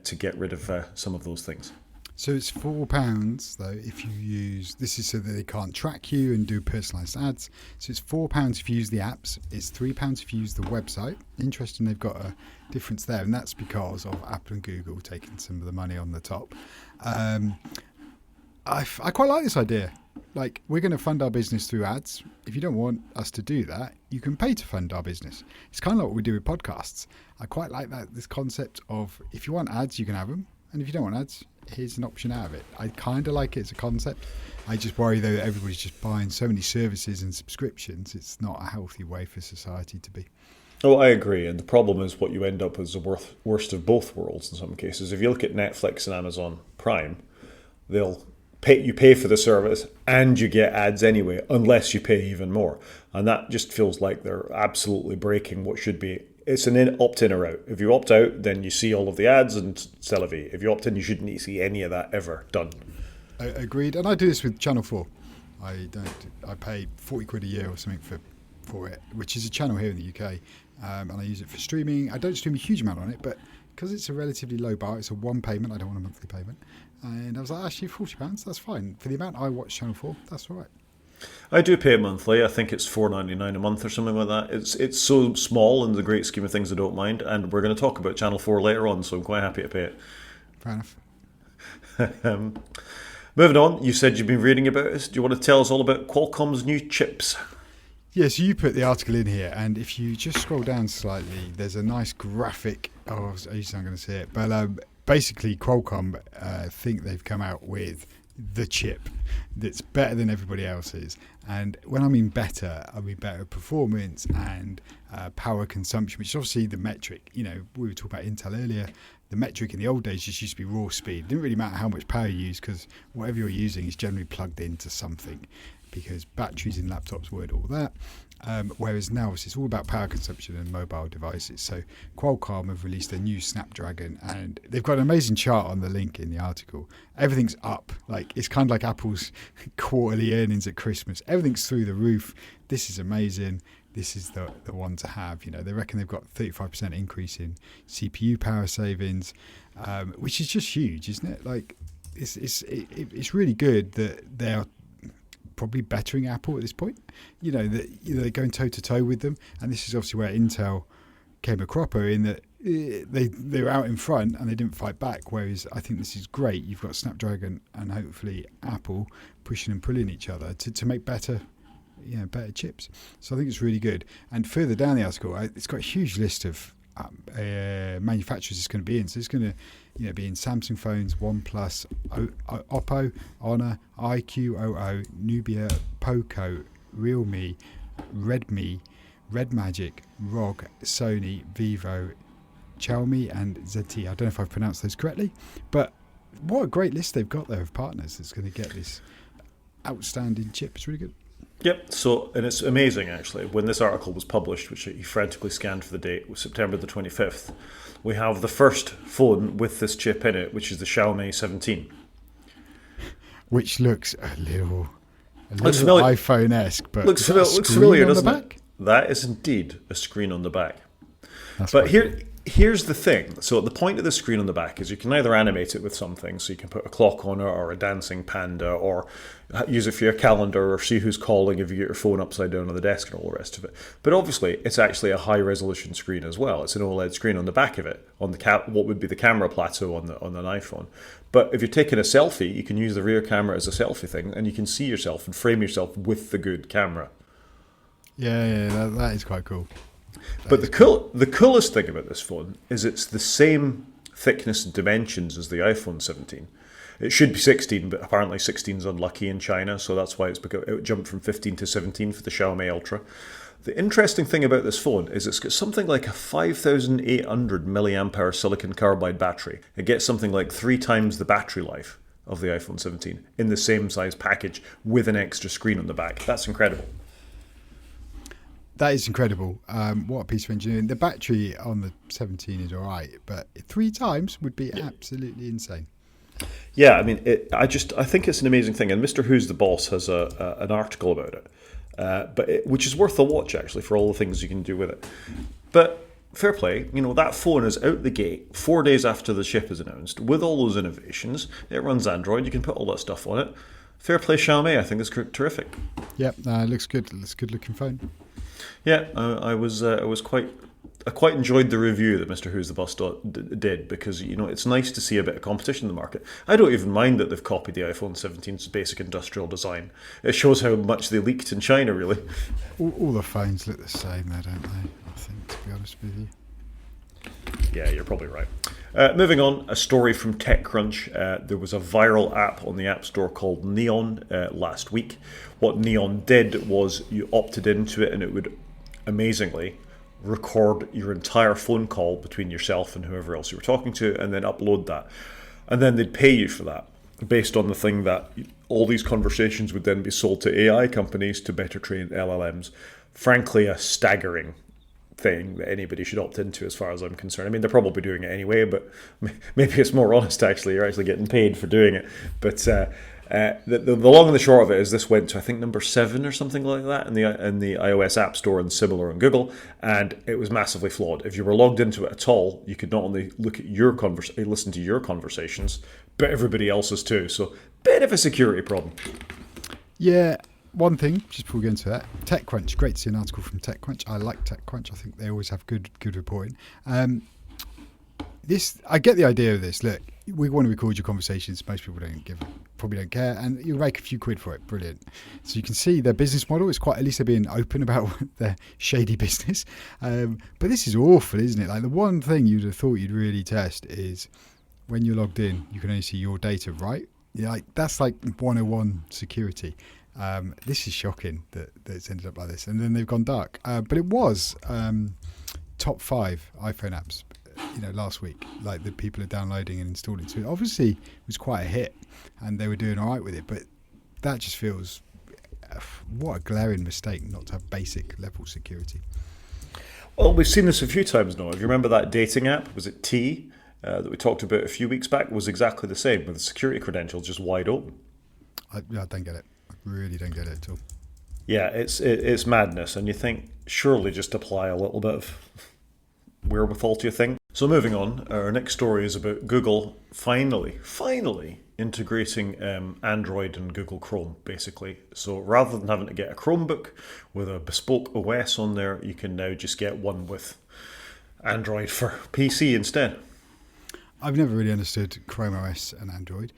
to get rid of some of those things. So it's £4 though if you use, this is so that they can't track you and do personalised ads. So it's £4 if you use the apps. It's £3 if you use the website. Interesting, they've got a difference there, and that's because of Apple and Google taking some of the money on the top. I quite like this idea. Like, we're going to fund our business through ads. If you don't want us to do that, you can pay to fund our business. It's kind of like what we do with podcasts. I quite like this concept of, if you want ads, you can have them, and if you don't want ads, here's an option out of it. I kind of like it as a concept. I just worry though that everybody's just buying so many services and subscriptions. It's not a healthy way for society to be. Oh, I agree. And the problem is what you end up with is the worst of both worlds in some cases. If you look at Netflix and Amazon Prime, you pay for the service and you get ads anyway, unless you pay even more. And that just feels like they're absolutely breaking what should be. It's an opt-in or out. If you opt out, then you see all of the ads and c'est la vie. If you opt in, you shouldn't see any of that ever done. Agreed. And I do this with Channel 4. I pay 40 quid a year or something for it, which is a channel here in the UK. And I use it for streaming. I don't stream a huge amount on it, but because it's a relatively low bar, it's a one payment. I don't want a monthly payment. And I was like, actually, £40, that's fine. For the amount I watch Channel 4, that's all right. I do pay it monthly. I think it's $4.99 a month or something like that. It's so small in the great scheme of things I don't mind. And we're going to talk about Channel 4 later on, so I'm quite happy to pay it. Fair enough. Moving on, you said you've been reading about this. Do you want to tell us all about Qualcomm's new chips? Yeah, so you put the article in here, and if you just scroll down slightly, there's a nice graphic. Oh, I used to not going to see it, but basically Qualcomm think they've come out with the chip that's better than everybody else's. And when I mean better performance and power consumption, which is obviously the metric. You know, we were talking about Intel earlier. The metric in the old days just used to be raw speed. It didn't really matter how much power you use, because whatever you're using is generally plugged into something, because batteries in laptops weren't all that. Whereas now it's all about power consumption and mobile devices. So Qualcomm have released a new Snapdragon, and they've got an amazing chart on the link in the article. Everything's up. Like, it's kind of like Apple's quarterly earnings at Christmas. Everything's through the roof. This is amazing. This is the one to have. You know, they reckon they've got 35% increase in CPU power savings, which is just huge, isn't it? Like, it's really good that they are probably bettering Apple at this point. You know, that they're going toe to toe with them, and this is obviously where Intel came a cropper, in that they were out in front and they didn't fight back. Whereas I think this is great. You've got Snapdragon and hopefully Apple pushing and pulling each other to make better chips. So I think it's really good. And further down the article, it's got a huge list of manufacturers it's going to be in. So it's going to be in Samsung phones, OnePlus, Oppo, Honor, iQOO, Nubia, Poco, Realme, Redmi, Red Magic, ROG, Sony, Vivo, Xiaomi, and ZTE. I don't know if I've pronounced those correctly, but what a great list they've got there of partners that's going to get this outstanding chip. It's really good. Yep. So, and it's amazing actually. When this article was published, which he frantically scanned for the date, was September the 25th. We have the first phone with this chip in it, which is the Xiaomi 17. Which looks a little familiar. iPhone-esque, but Looks screen familiar, on the doesn't back? it? That is indeed a screen on the back. That's But quite cool. here's the thing. So the point of the screen on the back is you can either animate it with something, so you can put a clock on it or a dancing panda, or use it for your calendar or see who's calling if you get your phone upside down on the desk and all the rest of it. But obviously, it's actually a high resolution screen as well. It's an OLED screen on the back of it, on the what would be the camera plateau on an iPhone. But if you're taking a selfie, you can use the rear camera as a selfie thing, and you can see yourself and frame yourself with the good camera. Yeah, that is quite cool. But the coolest thing about this phone is it's the same thickness and dimensions as the iPhone 17. It should be 16, but apparently 16 is unlucky in China, so that's why it jumped from 15 to 17 for the Xiaomi Ultra. The interesting thing about this phone is it's got something like a 5,800 milliamp hour silicon carbide battery. It gets something like 3 times the battery life of the iPhone 17 in the same size package with an extra screen on the back. That's incredible. That is incredible. What a piece of engineering. The battery on the 17 is all right, but 3 times would be absolutely insane. Yeah, I mean, I think it's an amazing thing, and Mr. Who's the Boss has an article about it, which is worth a watch actually for all the things you can do with it. But fair play, that phone is out the gate 4 days after the chip is announced with all those innovations. It runs Android. You can put all that stuff on it. Fair play, Xiaomi. I think it's terrific. Yep, it looks good. It looks a good looking phone. Yeah, I quite enjoyed the review that Mr. Who's the Boss did because it's nice to see a bit of competition in the market. I don't even mind that they've copied the iPhone 17's basic industrial design. It shows how much they leaked in China, really. All the phones look the same, though, don't they? I think, to be honest with you. Yeah, you're probably right. Moving on, a story from TechCrunch. There was a viral app on the App Store called Neon last week. What Neon did was you opted into it and it would amazingly record your entire phone call between yourself and whoever else you were talking to and then upload that. And then they'd pay you for that based on the thing that all these conversations would then be sold to AI companies to better train LLMs. Frankly, a staggering thing that anybody should opt into as far as I'm concerned. I mean, they're probably doing it anyway, but maybe it's more honest actually. You're actually getting paid for doing it. But the long and the short of it is this went to, I think, number 7 or something like that in the iOS App Store and similar on Google, and it was massively flawed. If you were logged into it at all, you could not only look at listen to your conversations, but everybody else's too. So, bit of a security problem. Yeah. One thing, just before we go into that, TechCrunch. Great to see an article from TechCrunch. I like TechCrunch. I think they always have good reporting. I get the idea of this. Look, we want to record your conversations. Most people probably don't care, and you'll make a few quid for it. Brilliant. So you can see their business model is at least they're being open about their shady business. But this is awful, isn't it? Like the one thing you'd have thought you'd really test is when you're logged in, you can only see your data, right? Yeah, that's like 101 security. This is shocking that it's ended up like this, and then they've gone dark. But it was top 5 iPhone apps, last week. Like the people are downloading and installing. So obviously it was quite a hit, and they were doing all right with it. But that just feels what a glaring mistake not to have basic level security. Well, we've seen this a few times now. If you remember that dating app, was it T, that we talked about a few weeks back, was exactly the same with the security credentials just wide open. I don't get it. Really don't get it at all. Yeah, it's madness, and you think surely just apply a little bit of wherewithal to your thing. So moving on, our next story is about Google finally integrating Android and Google Chrome, basically. So rather than having to get a Chromebook with a bespoke OS on there, you can now just get one with Android for PC instead. I've never really understood Chrome OS and Android.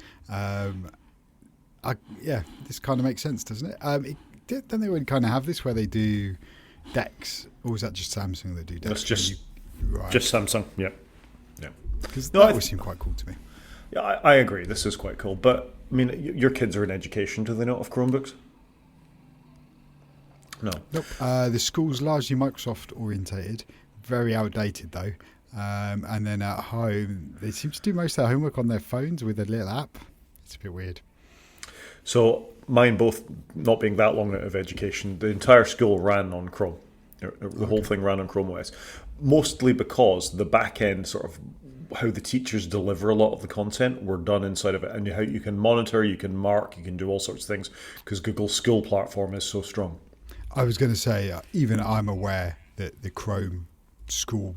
This kind of makes sense, doesn't it? Don't they already kind of have this where they do DeX, or is that just Samsung that do DeX? That's just Samsung, yeah. Because that would seem quite cool to me. Yeah, I agree. This is quite cool. But, I mean, your kids are in education. Do they not have Chromebooks? No. Nope. The school's largely Microsoft orientated, very outdated though. And then at home, they seem to do most of their homework on their phones with a little app. It's a bit weird. So mine both not being that long out of education, the entire school ran on Chrome. The whole thing ran on Chrome OS, mostly because the back end sort of how the teachers deliver a lot of the content were done inside of it, and how you can monitor, you can mark, you can do all sorts of things because Google's school platform is so strong. I was going to say, even I'm aware that the Chrome school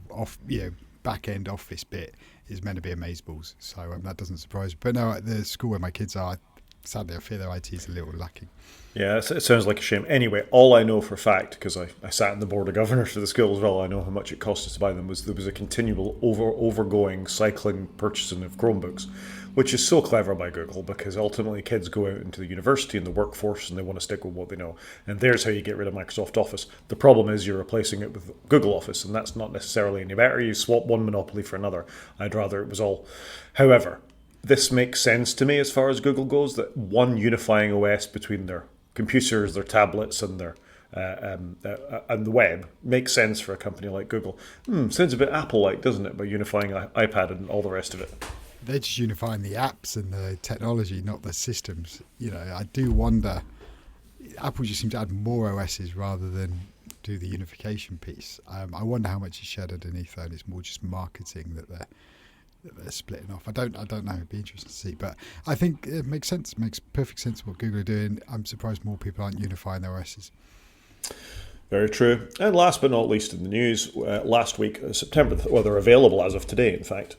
back end office bit is meant to be amazeballs, so that doesn't surprise me. But no, at the school where my kids are, sadly, I fear their IT is a little lacking. Yeah, it sounds like a shame. Anyway, all I know for a fact, because I sat in the board of governors for the school as well, I know how much it cost us to buy them, was there was a continual overgoing cycling purchasing of Chromebooks, which is so clever by Google, because ultimately kids go out into the university and the workforce and they want to stick with what they know. And there's how you get rid of Microsoft Office. The problem is you're replacing it with Google Office, and that's not necessarily any better. You swap one monopoly for another. I'd rather it was all. However, this makes sense to me as far as Google goes, that one unifying OS between their computers, their tablets, and their and the web makes sense for a company like Google. Sounds a bit Apple-like, doesn't it, by unifying iPad and all the rest of it? They're just unifying the apps and the technology, not the systems. I do wonder. Apple just seems to add more OSs rather than do the unification piece. I wonder how much is shared underneath there, and it's more just marketing that they're splitting off. I don't know. It'd be interesting to see, but I think it makes sense. It makes perfect sense what Google are doing. I'm surprised more people aren't unifying their OSs. Very true. And last but not least in the news, last week, September, well, they're available as of today, in fact.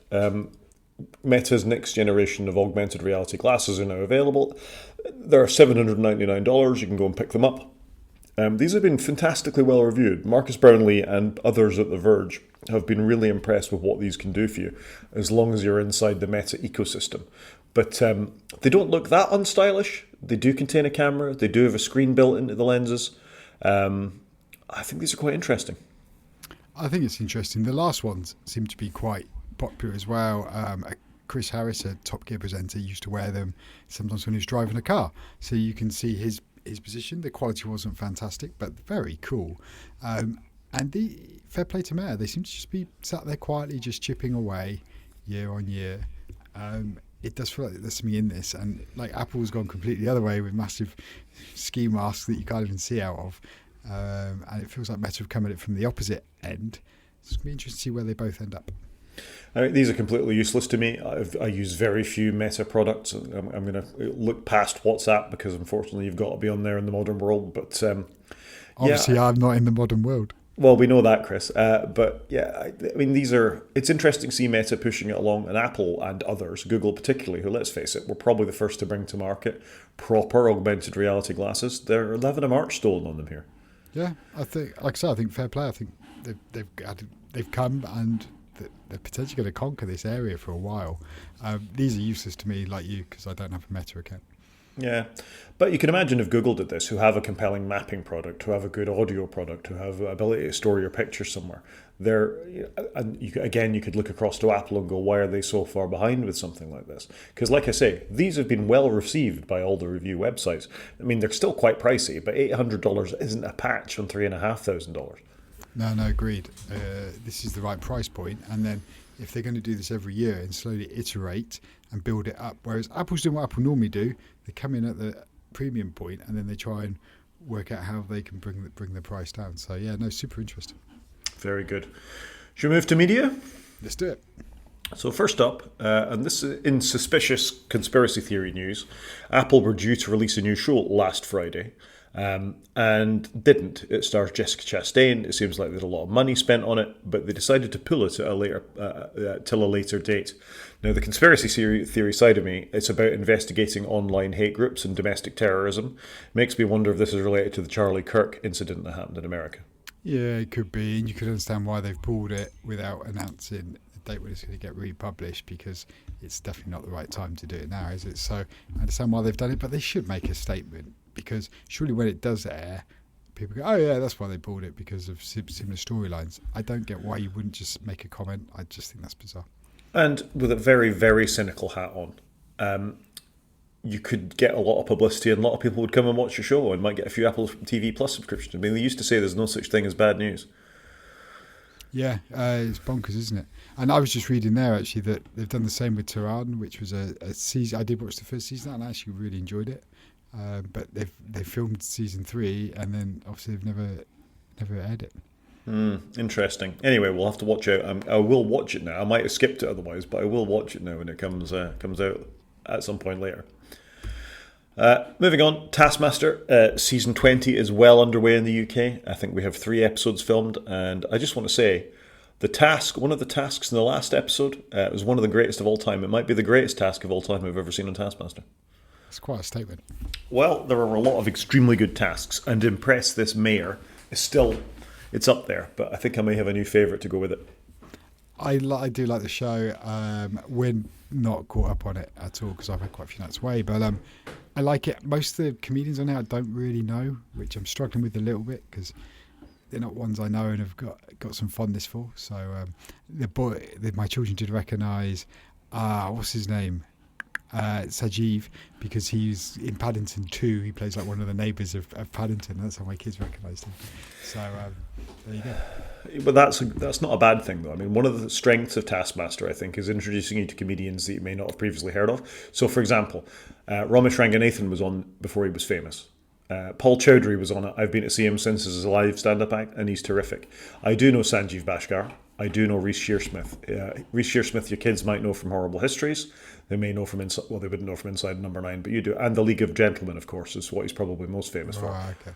Meta's next generation of augmented reality glasses are now available. They're $799. You can go and pick them up. These have been fantastically well reviewed. Marcus Brownlee and others at The Verge have been really impressed with what these can do for you, as long as you're inside the Meta ecosystem. But they don't look that unstylish. They do contain a camera. They do have a screen built into the lenses. I think these are quite interesting. I think it's interesting. The last ones seem to be quite popular as well. Chris Harris, a Top Gear presenter, used to wear them sometimes when he was driving a car. So you can see his position. The quality wasn't fantastic, but very cool. And the fair play to Meta, they seem to just be sat there quietly, just chipping away year on year. It does feel like there's something in this, and like Apple's gone completely the other way with massive ski masks that you can't even see out of, and it feels like Meta have come at it from the opposite end. It's going to be interesting to see where they both end up. I mean, these are completely useless to me. I use very few Meta products. I'm going to look past WhatsApp because unfortunately you've got to be on there in the modern world. But obviously, I'm not in the modern world. Well, we know that, Chris. But yeah, I mean, it's interesting to see Meta pushing it along, and Apple and others, Google particularly, who, let's face it, were probably the first to bring to market proper augmented reality glasses. They're 11 of March stolen on them here. Yeah, I think, like I said, I think fair play. I think they've come and they're potentially going to conquer this area for a while. These are useless to me, like you, because I don't have a Meta account. Yeah, but you can imagine if Google did this, who have a compelling mapping product, who have a good audio product, who have the ability to store your pictures somewhere. You could look across to Apple and go, why are they so far behind with something like this? Because like I say, these have been well received by all the review websites. I mean, they're still quite pricey, but $800 isn't a patch on $3,500. No, agreed. This is the right price point, and then if they're going to do this every year and slowly iterate and build it up, whereas Apple's doing what Apple normally do, they come in at the premium point and then they try and work out how they can bring the price down. So yeah, no, super interesting. Very good. Should we move to media? Let's do it. So first up, and this is in suspicious conspiracy theory news, Apple were due to release a new show last Friday. And didn't. It stars Jessica Chastain. It seems like there's a lot of money spent on it, but they decided to pull it at till a later date. Now, the conspiracy theory side of me, it's about investigating online hate groups and domestic terrorism. Makes me wonder if this is related to the Charlie Kirk incident that happened in America. Yeah, it could be, and you could understand why they've pulled it without announcing the date when it's going to get republished, because it's definitely not the right time to do it now, is it? So I understand why they've done it, but they should make a statement. Because surely when it does air, people go, oh yeah, that's why they pulled it, because of similar storylines. I don't get why you wouldn't just make a comment. I just think that's bizarre. And with a very, very cynical hat on, you could get a lot of publicity and a lot of people would come and watch your show and might get a few Apple TV Plus subscriptions. I mean, they used to say there's no such thing as bad news. Yeah, it's bonkers, isn't it? And I was just reading there, actually, that they've done the same with Tehran, which was a season. I did watch the first season and I actually really enjoyed it. but they've filmed season 3, and then obviously they've never aired it. Interesting. Anyway, we'll have to watch out. I will watch it now. I might have skipped it otherwise, but I will watch it now when it comes out at some point later. Moving on, Taskmaster season 20 is well underway in the UK. I think we have 3 episodes filmed, and I just want to say, one of the tasks in the last episode was one of the greatest of all time. It might be the greatest task of all time I've ever seen on Taskmaster. It's quite a statement. Well, there are a lot of extremely good tasks, and Impress This Mayor is still... It's up there, but I think I may have a new favourite to go with it. I do like the show. We're not caught up on it at all because I've had quite a few nights away, but I like it. Most of the comedians on it I don't really know, which I'm struggling with a little bit because they're not ones I know and have got some fondness for. So my children did recognise, what's his name? Sajeev, because he's in Paddington 2. He plays like one of the neighbours of Paddington. That's how my kids recognised him. So there you go. But that's not a bad thing, though. I mean, one of the strengths of Taskmaster, I think, is introducing you to comedians that you may not have previously heard of. So, for example, Ramesh Ranganathan was on before he was famous. Paul Chowdhury was on it. I've been to see him since as a live stand-up act, and he's terrific. I do know Sanjeev Bhaskar. I do know Reece Shearsmith. Reece Shearsmith, your kids might know from Horrible Histories. They may know from Inside. Well, they wouldn't know from Inside Number 9, but you do. And The League of Gentlemen, of course, is what he's probably most famous for. Okay.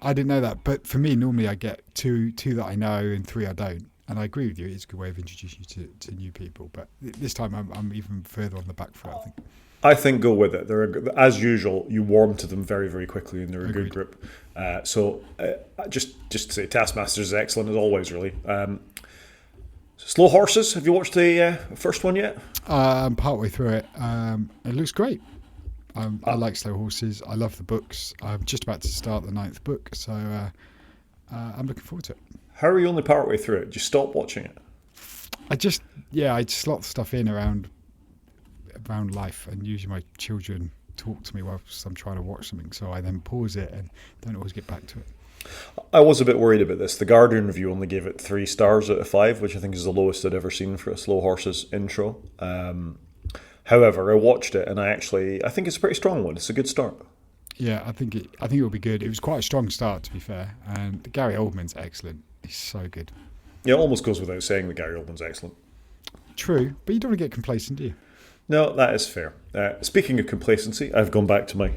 I didn't know that, but for me, normally I get two that I know and 3 I don't. And I agree with you; it's a good way of introducing you to new people. But this time, I'm even further on the back foot, I think. I think go with it. As usual, you warm to them very, very quickly, and they're a Agreed. good group. Just to say, Taskmaster is excellent as always. Really. Slow Horses. Have you watched the first one yet? I'm partway through it. It looks great. I like Slow Horses. I love the books. I'm just about to start the 9th book, so I'm looking forward to it. How are you only partway through it? Did you stop watching it? I just slot stuff in around life, and usually my children talk to me whilst I'm trying to watch something, so I then pause it and don't always get back to it. I was a bit worried about this. The Guardian review only gave it 3 stars out of 5, which I think is the lowest I'd ever seen for a Slow Horses intro. However, I watched it, and I think it's a pretty strong one. It's a good start. Yeah, I think it will be good. It was quite a strong start, to be fair, and Gary Oldman's excellent. He's so good. Yeah, it almost goes without saying that Gary Oldman's excellent. True, but you don't want to get complacent, do you? No, that is fair. Speaking of complacency, I've gone back to my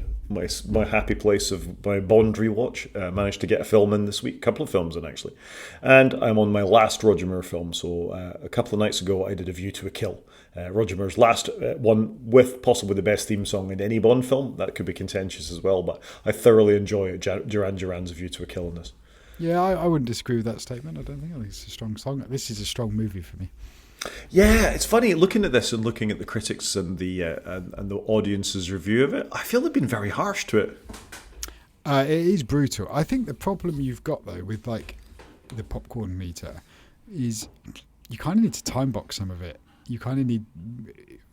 happy place of my Bond rewatch. Managed to get a film in this week, a couple of films in actually, and I'm on my last Roger Moore film. So a couple of nights ago, I did A View to a Kill, Roger Moore's last one, with possibly the best theme song in any Bond film. That could be contentious as well, but I thoroughly enjoy Duran Duran's A View to a Kill in this. Yeah, I wouldn't disagree with that statement. I think it's a strong song. This is a strong movie for me. Yeah, it's funny looking at this and looking at the critics and the audience's review of it. I feel they've been very harsh to it. It is brutal. I think the problem you've got though with like the popcorn meter is you kind of need to time box some of it. You kind of need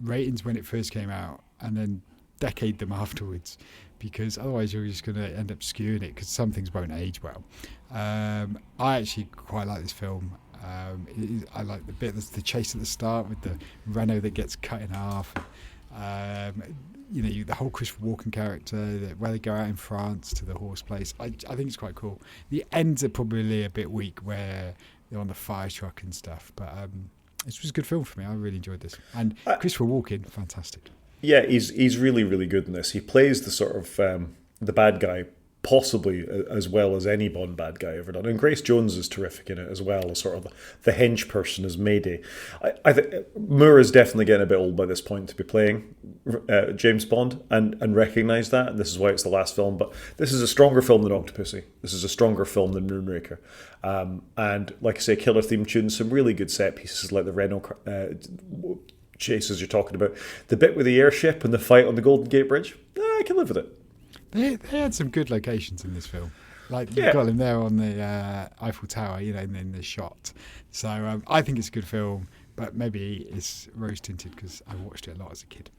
ratings when it first came out and then decade them afterwards, because otherwise you're just going to end up skewing it because some things won't age well. I actually quite like this film. I like the chase at the start with the Renault that gets cut in half. The whole Christopher Walken character, where they go out in France to the horse place. I think it's quite cool. The ends are probably a bit weak where they're on the fire truck and stuff, but it was a good film for me. I really enjoyed this. And Christopher Walken, fantastic. Yeah, he's really, really good in this. He plays the sort of the bad guy possibly as well as any Bond bad guy ever done. And Grace Jones is terrific in it as well, as sort of the hench person as Mayday. I think Moore is definitely getting a bit old by this point to be playing James Bond and recognise that, and this is why it's the last film. But this is a stronger film than Octopussy. This is a stronger film than Moonraker. And like I say, killer theme tunes, some really good set pieces like the Renault chases you're talking about. The bit with the airship and the fight on the Golden Gate Bridge, I can live with it. They had some good locations in this film. Like, you've got him there on the Eiffel Tower, in the shot. So I think it's a good film, but maybe it's rose-tinted because I watched it a lot as a kid.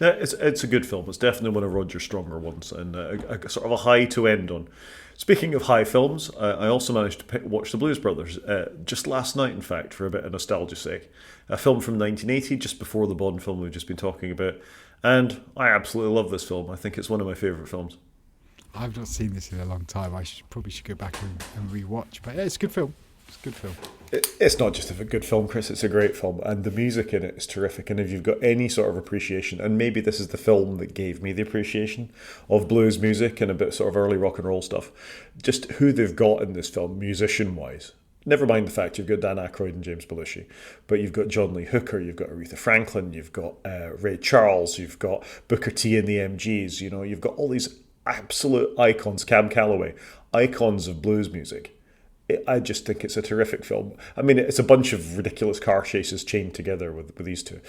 Yeah, it's a good film. It's definitely one of Roger's stronger ones, and a sort of a high to end on. Speaking of high films, I also managed to watch The Blues Brothers just last night, in fact, for a bit of nostalgia's sake. A film from 1980, just before the Bond film we've just been talking about, and I absolutely love this film. I think it's one of my favourite films. I've not seen this in a long time. Probably should go back and rewatch. But yeah, it's a good film. It's a good film. It's not just a good film, Chris. It's a great film, and the music in it is terrific. And if you've got any sort of appreciation, and maybe this is the film that gave me the appreciation of blues music and a bit sort of early rock and roll stuff, just who they've got in this film, musician-wise. Never mind the fact you've got Dan Aykroyd and James Belushi, but you've got John Lee Hooker, you've got Aretha Franklin, you've got Ray Charles, you've got Booker T and the MGs. You know, you've got all these absolute icons, Cab Calloway, icons of blues music. I just think it's a terrific film. I mean, it's a bunch of ridiculous car chases chained together with these two.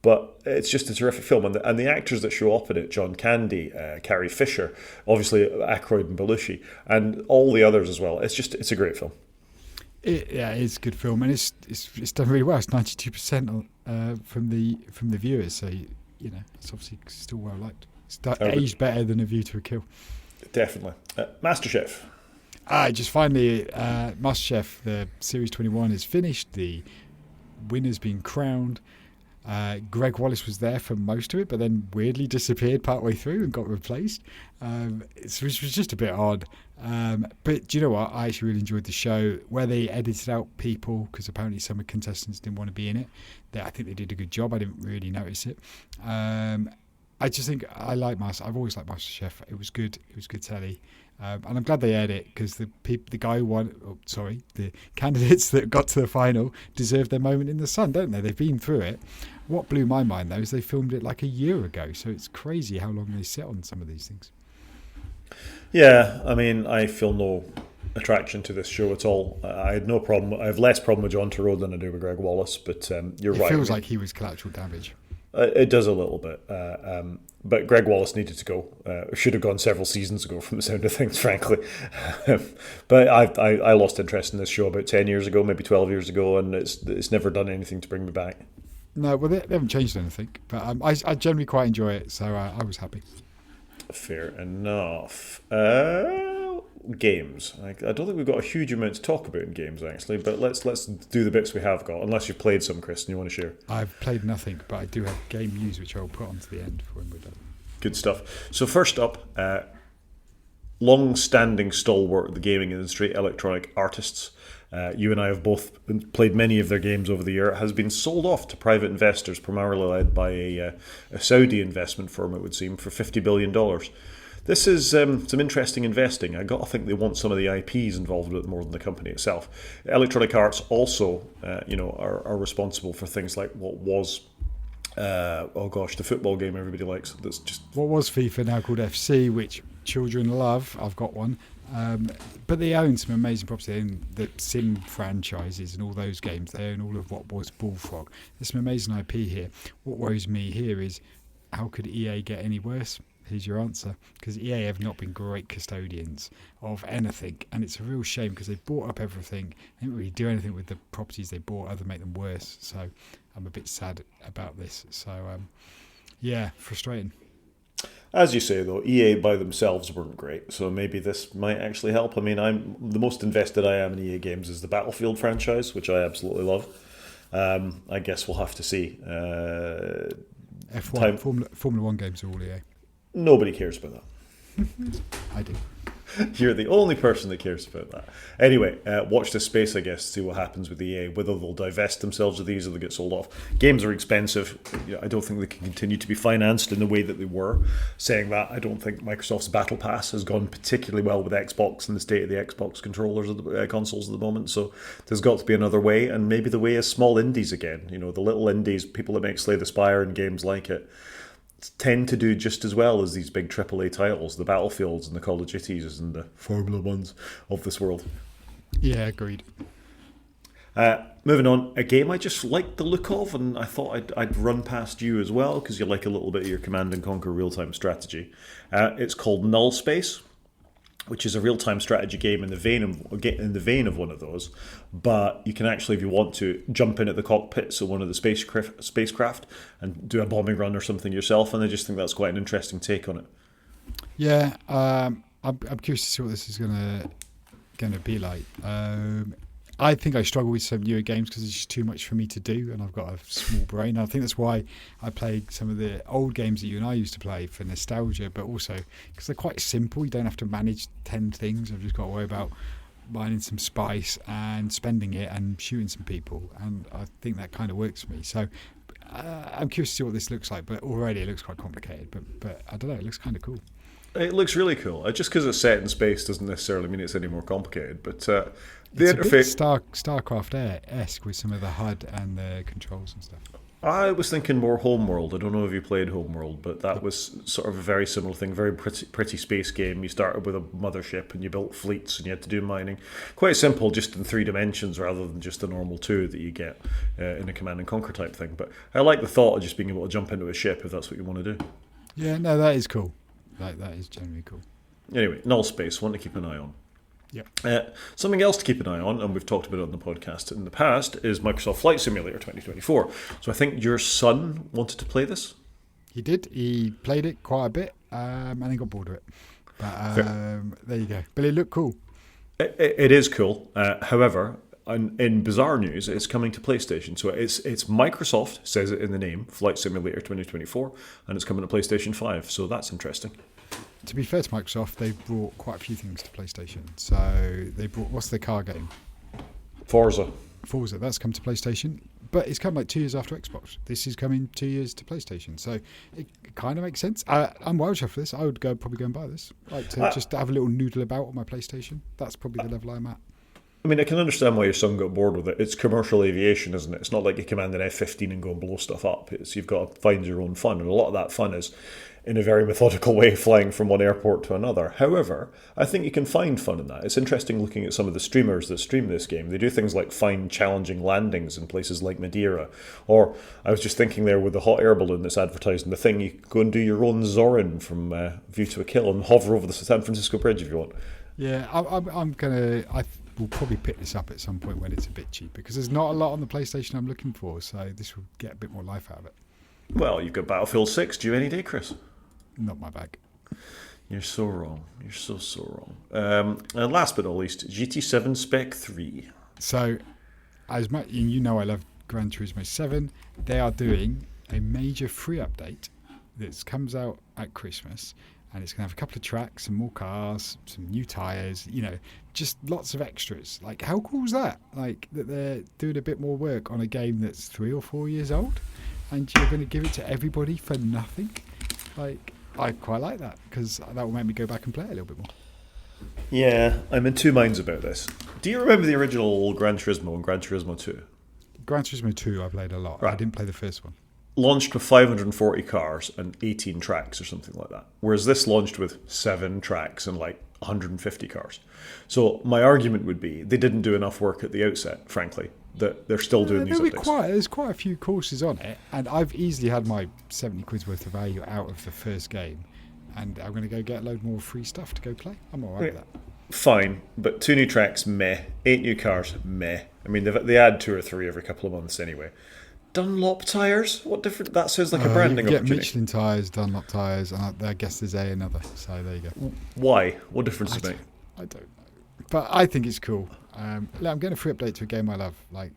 But it's just a terrific film. And the actors that show up in it, John Candy, Carrie Fisher, obviously Aykroyd and Belushi, and all the others as well. It's a great film. It's a good film. And it's done really well. It's 92% from the viewers. So, you know, it's obviously still well liked. It's aged better than A View to a Kill. Definitely. MasterChef. Just finally, MasterChef, the Series 21 is finished. The winner's been crowned. Greg Wallace was there for most of it, but then weirdly disappeared partway through and got replaced. Which was just a bit odd. But do you know what? I actually really enjoyed the show where they edited out people because apparently some of the contestants didn't want to be in it. I think they did a good job. I didn't really notice it. I just think I like I've always liked MasterChef. It was good. It was good telly. And I'm glad they aired it because the guy who won, the candidates that got to the final deserve their moment in the sun, don't they? They've been through it. What blew my mind, though, is they filmed it like a year ago. So it's crazy how long they sit on some of these things. Yeah, I mean, I feel no attraction to this show at all. I had no problem. I have less problem with John Turturro than I do with Greg Wallace, but you're right. It feels like he was collateral damage. It does a little bit. But Greg Wallace needed to go. Should have gone several seasons ago from the sound of things, frankly. But I lost interest in this show about 10 years ago, maybe 12 years ago, and it's never done anything to bring me back. No, well, they haven't changed anything. But I generally quite enjoy it, so I was happy. Fair enough. Games. I don't think we've got a huge amount to talk about in games, actually, but let's do the bits we have got, unless you've played some, Chris, and you want to share. I've played nothing, but I do have game news, which I'll put onto the end for when we're done. Good stuff. So first up, long-standing stalwart of the gaming industry, Electronic Artists. You and I have both played many of their games over the year. It has been sold off to private investors, primarily led by a Saudi investment firm, it would seem, for $50 billion. This is some interesting investing. I got to think they want some of the IPs involved with it more than the company itself. Electronic Arts also, are responsible for things like what was, the football game everybody likes. That's just what was FIFA now called FC, which children love. I've got one. But they own some amazing properties. They own the Sim franchises and all those games. They own all of what was Bullfrog. There's some amazing IP here. What worries me here is how could EA get any worse? Here's your answer. Because EA have not been great custodians of anything. And it's a real shame because they bought up everything. They didn't really do anything with the properties they bought other than make them worse. So I'm a bit sad about this. So, frustrating. As you say, though, EA by themselves weren't great, so maybe this might actually help. I mean, I'm the most invested I am in EA games is the Battlefield franchise, which I absolutely love. I guess we'll have to see. F1, Formula 1 games are all EA. Nobody cares about that. I do. You're the only person that cares about that. Anyway, watch this space, I guess, to see what happens with EA, whether they'll divest themselves of these or they get sold off. Games are expensive. I don't think they can continue to be financed in the way that they were. Saying that, I don't think Microsoft's Battle Pass has gone particularly well with Xbox and the state of the Xbox controllers of the consoles at the moment. So there's got to be another way, and maybe the way is small indies again. You know, the little indies, people that make Slay the Spire and games like it, tend to do just as well as these big AAA titles, the Battlefields and the Call of Duties and the Formula Ones of this world. Yeah, agreed. Moving on, a game I just liked the look of, and I thought I'd run past you as well, because you like a little bit of your Command and Conquer real-time strategy. It's called Null Space. which is a real-time strategy game in the vein of one of those, but you can actually, if you want to, jump in at the cockpits of one of the spacecraft and do a bombing run or something yourself, and I just think that's quite an interesting take on it. Yeah, I'm curious to see what this is going to be like. I think I struggle with some newer games because it's just too much for me to do, and I've got a small brain. I think that's why I played some of the old games that you and I used to play for nostalgia, but also because they're quite simple. You don't have to manage 10 things. I've just got to worry about mining some spice and spending it and shooting some people, and I think that kind of works for me. So I'm curious to see what this looks like, but already it looks quite complicated, but I don't know, it looks kind of cool. It looks really cool. Just because it's set in space doesn't necessarily mean it's any more complicated, but the it's interface... a bit StarCraft-esque with some of the HUD and the controls and stuff. I was thinking more Homeworld. I don't know if you played Homeworld, but that was sort of a very similar thing. Very pretty space game. You started with a mothership and you built fleets and you had to do mining. Quite simple, just in 3 dimensions rather than just the normal 2 that you get in a Command and Conquer type thing. But I like the thought of just being able to jump into a ship if that's what you want to do. Yeah, no, that is cool. That is generally cool. Anyway, null space, one to keep an eye on. Yeah. Something else to keep an eye on, and we've talked about it on the podcast in the past, is Microsoft Flight Simulator 2024. So I think your son wanted to play this? He did. He played it quite a bit and then got bored of it. But there you go. But it looked cool. It is cool. However, in bizarre news, it's coming to PlayStation. So it's Microsoft, says it in the name, Flight Simulator 2024, and it's coming to PlayStation 5. So that's interesting. To be fair to Microsoft, they've brought quite a few things to PlayStation. So they brought, what's the car game? Forza, that's come to PlayStation. But it's come like 2 years after Xbox. This is coming 2 years to PlayStation. So it kind of makes sense. I'm wild for this. I would probably go and buy this. Just to have a little noodle about on my PlayStation. That's probably the level I'm at. I mean, I can understand why your son got bored with it. It's commercial aviation, isn't it? It's not like you command an F-15 and go and blow stuff up. You've got to find your own fun. And a lot of that fun is in a very methodical way flying from one airport to another. However, I think you can find fun in that. It's interesting looking at some of the streamers that stream this game. They do things like find challenging landings in places like Madeira. Or I was just thinking there with the hot air balloon that's advertising the thing, you go and do your own Zorin from View to a Kill and hover over the San Francisco Bridge if you want. Yeah, we'll probably pick this up at some point when it's a bit cheaper because there's not a lot on the PlayStation I'm looking for, so this will get a bit more life out of it. Well, you've got Battlefield 6 due any day, Chris. Not my bag. You're so wrong. You're so wrong. And last but not least, GT7 Spec 3. So, as much, you know I love Gran Turismo 7. They are doing a major free update that comes out at Christmas. And it's going to have a couple of tracks, some more cars, some new tyres, just lots of extras. Like, how cool is that? Like, that they're doing a bit more work on a game that's 3 or 4 years old and you're going to give it to everybody for nothing? Like, I quite like that because that will make me go back and play it a little bit more. Yeah, I'm in 2 minds about this. Do you remember the original Gran Turismo and Gran Turismo 2? Gran Turismo 2 I played a lot. Right. I didn't play the first one. Launched with 540 cars and 18 tracks or something like that. Whereas this launched with 7 tracks and like 150 cars. So my argument would be they didn't do enough work at the outset, frankly, that they're still doing these updates. There's quite a few courses on it, and I've easily had my 70 quid's worth of value out of the first game, and I'm going to go get a load more free stuff to go play. I'm all right with that. Fine, but 2 new tracks, meh. 8 new cars, meh. I mean, they add 2 or 3 every couple of months anyway. Dunlop tyres? What different? That sounds like a branding opportunity. Opportunity. Michelin tyres, Dunlop tyres, and I guess there's another. So there you go. Why? What difference does it make? I don't know, but I think it's cool. I'm getting a free update to a game I love. Like,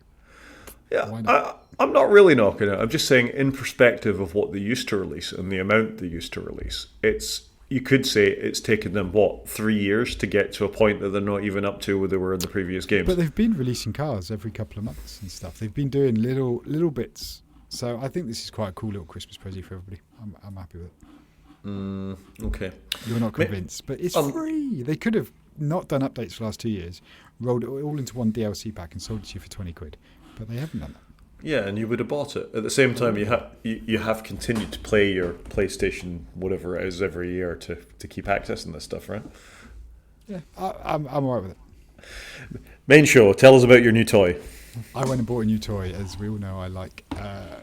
yeah, I'm not really knocking it. I'm just saying, in perspective of what they used to release and the amount they used to release, you could say it's taken them 3 years to get to a point that they're not even up to where they were in the previous games. But they've been releasing cars every couple of months and stuff. They've been doing little bits. So I think this is quite a cool little Christmas present for everybody. I'm happy with it. Okay. You're not convinced, but it's free. They could have not done updates for the last 2 years, rolled it all into one DLC pack and sold it to you for 20 quid. But they haven't done that. Yeah, and you would have bought it. At the same time, you have continued to play your PlayStation, whatever it is, every year to keep accessing this stuff, right? Yeah, I'm all right with it. Main show, tell us about your new toy. I went and bought a new toy. As we all know, I like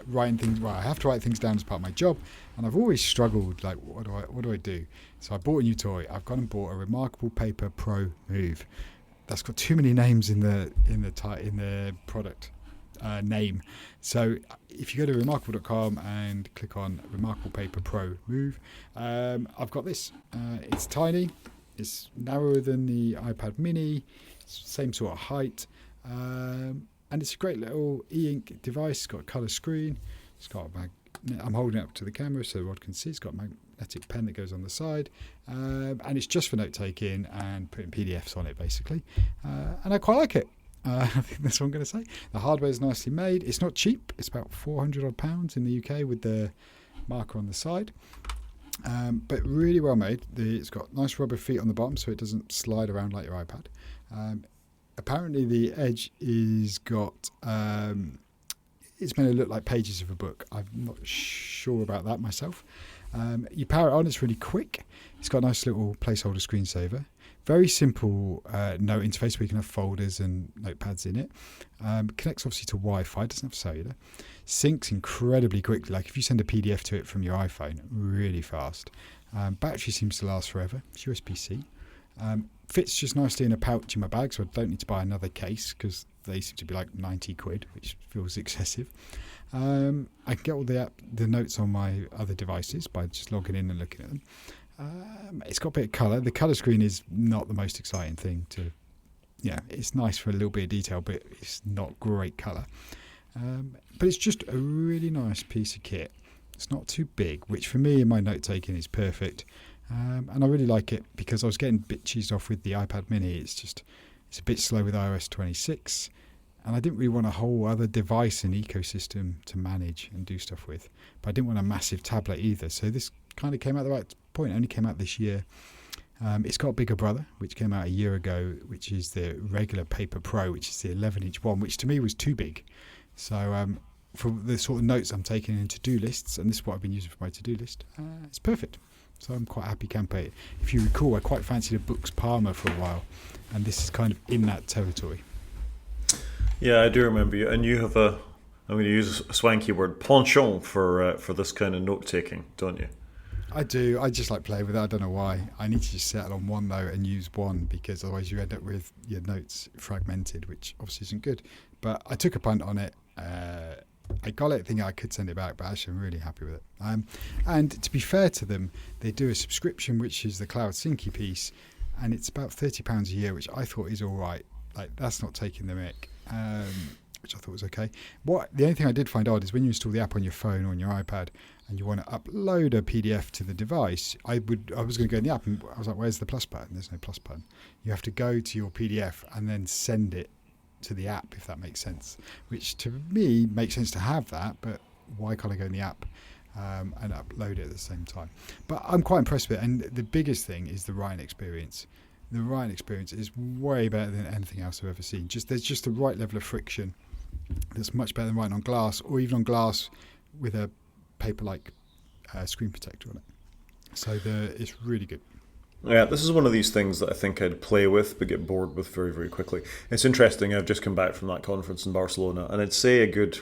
writing things. Well, I have to write things down as part of my job, and I've always struggled. Like, what do I do? So I bought a new toy. I've gone and bought a Remarkable Paper Pro Move. That's got too many names in the product name. So if you go to remarkable.com and click on Remarkable Paper Pro Move, I've got this. It's tiny. It's narrower than the iPad Mini. It's same sort of height. And it's a great little e-ink device. It's got a colour screen. It's got I'm holding it up to the camera so Rod can see. It's got a magnetic pen that goes on the side. And it's just for note-taking and putting PDFs on it, basically. And I quite like it. I think that's what I'm going to say. The hardware is nicely made. It's not cheap. It's about £400 odd in the UK with the marker on the side. But really well made. It's got nice rubber feet on the bottom so it doesn't slide around like your iPad. Apparently the edge is got it's meant to look like pages of a book. I'm not sure about that myself. You power it on, it's really quick. It's got a nice little placeholder screensaver. Very simple note interface where you can have folders and notepads in it. Connects obviously to Wi-Fi, doesn't have cellular. Syncs incredibly quickly. Like if you send a PDF to it from your iPhone, really fast. Battery seems to last forever. It's USB-C. Fits just nicely in a pouch in my bag, so I don't need to buy another case because they seem to be like 90 quid, which feels excessive. I can get all the notes on my other devices by just logging in and looking at them. It's got a bit of colour. The colour screen is not the most exciting thing to... Yeah, it's nice for a little bit of detail, but it's not great colour. But it's just a really nice piece of kit. It's not too big, which for me in my note-taking is perfect. And I really like it because I was getting a bit cheesed off with the iPad Mini. It's a bit slow with iOS 26. And I didn't really want a whole other device and ecosystem to manage and do stuff with. But I didn't want a massive tablet either. So this kind of came out at the right point. It only came out this year. It's got a bigger brother, which came out a year ago, which is the regular Paper Pro, which is the 11-inch one, which to me was too big. So for the sort of notes I'm taking in to-do lists, and this is what I've been using for my to-do list, it's perfect. So I'm quite happy campaign. If you recall, I quite fancied a Books Palmer for a while, and this is kind of in that territory. Yeah, I do remember you. And you have I'm going to use a swanky word, penchant for this kind of note-taking, don't you? I do. I just like playing with it. I don't know why. I need to just settle on one note and use one because otherwise you end up with your notes fragmented, which obviously isn't good. But I took a punt on it. I got it thinking I could send it back, but actually I'm really happy with it. And to be fair to them, they do a subscription, which is the Cloud Synchy piece, and it's about £30 a year, which I thought is all right. Like, that's not taking the mick, which I thought was okay. The only thing I did find odd is when you install the app on your phone or on your iPad and you want to upload a PDF to the device, I was going to go in the app and I was like, where's the plus button? There's no plus button. You have to go to your PDF and then send it to the app, if that makes sense, which to me makes sense to have that, but why can't I go in the app and upload it at the same time? But I'm quite impressed with it, and the biggest thing is the writing experience. The writing experience is way better than anything else I've ever seen. There's just the right level of friction that's much better than writing on glass, or even on glass with a paper-like screen protector on it. So it's really good. Yeah, this is one of these things that I think I'd play with but get bored with very, very quickly. It's interesting, I've just come back from that conference in Barcelona, and I'd say a good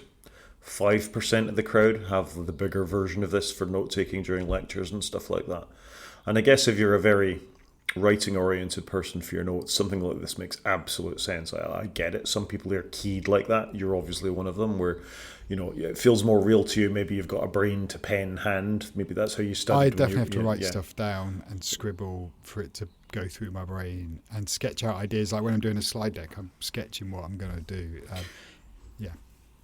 5% of the crowd have the bigger version of this for note-taking during lectures and stuff like that. And I guess if you're a very writing-oriented person for your notes, something like this makes absolute sense. I get it. Some people are keyed like that. You're obviously one of them where, it feels more real to you. Maybe you've got a brain to pen hand. Maybe that's how you study. I definitely have to write stuff down and scribble for it to go through my brain and sketch out ideas. Like when I'm doing a slide deck, I'm sketching what I'm going to do.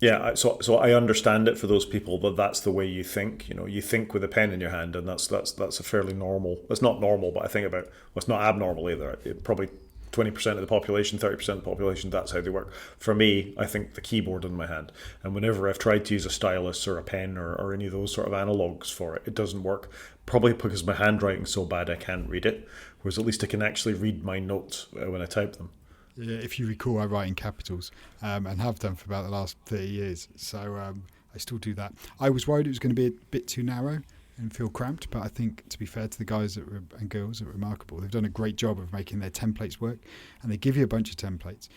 Yeah, so I understand it for those people, but that's the way you think. You think with a pen in your hand, and that's a fairly normal. It's not normal, but I think about it's not abnormal either. Probably 20% of the population, 30% of the population, that's how they work. For me, I think the keyboard in my hand, and whenever I've tried to use a stylus or a pen or any of those sort of analogues for it, it doesn't work. Probably because my handwriting's so bad I can't read it. Whereas at least I can actually read my notes when I type them. Yeah, if you recall, I write in capitals and have done for about the last 30 years. So I still do that. I was worried it was going to be a bit too narrow, and feel cramped. But I think, to be fair to the guys and girls at Remarkable, they've done a great job of making their templates work, and they give you a bunch of templates.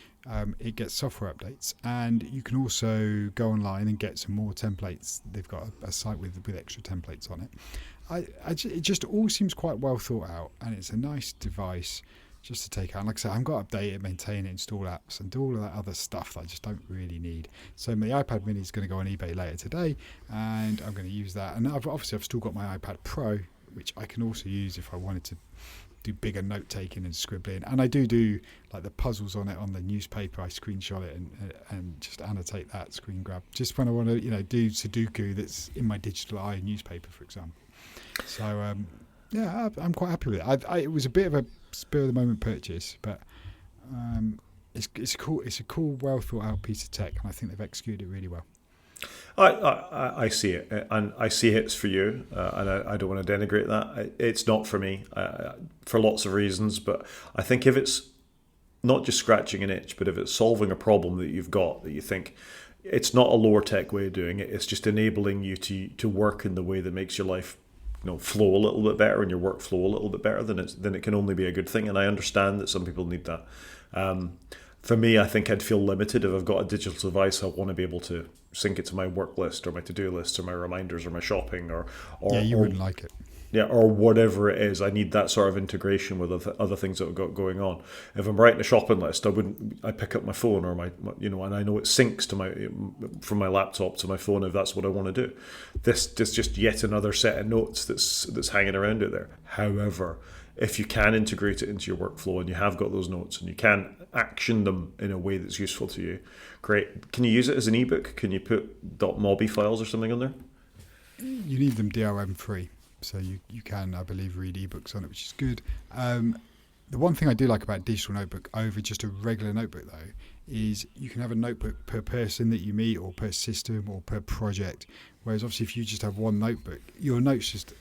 It gets software updates, and you can also go online and get some more templates. They've got a site with extra templates on it. It just all seems quite well thought out, and it's a nice device just to take out. And like I said, I haven't got to update it, maintain it, install apps, and do all of that other stuff that I just don't really need. So my iPad mini is going to go on eBay later today, and I'm going to use that. And I've still got my iPad Pro, which I can also use if I wanted to do bigger note taking and scribbling. And I do like the puzzles on it on the newspaper. I screenshot it and just annotate that, screen grab, just when I want to do Sudoku that's in my digital eye newspaper, for example. So yeah, I'm quite happy with it. It was a bit of a spur of the moment purchase, but it's a cool, well thought out piece of tech, and I think they've executed it really well. I see it, and I see it's for you, and I don't want to denigrate that. It's not for me, for lots of reasons, but I think if it's not just scratching an itch, but if it's solving a problem that you've got, that you think it's not a lower tech way of doing it, it's just enabling you to work in the way that makes your life flow a little bit better and your workflow a little bit better, then it can only be a good thing. And I understand that some people need that. For me, I think I'd feel limited if I've got a digital device. I want to be able to sync it to my work list or my to-do list or my reminders or my shopping or yeah, you wouldn't like it. Yeah, or whatever it is. I need that sort of integration with other things that I've got going on. If I'm writing a shopping list, I pick up my phone or my and I know it syncs to from my laptop to my phone if that's what I want to do. This is just yet another set of notes that's hanging around out there. However, if you can integrate it into your workflow and you have got those notes and you can action them in a way that's useful to you, great. Can you use it as an ebook? Can you put .mobi files or something on there? You need them DRM free. So you can, I believe, read ebooks on it, which is good. The one thing I do like about digital notebook over just a regular notebook, though, is you can have a notebook per person that you meet or per system or per project. Whereas obviously if you just have one notebook, your notes just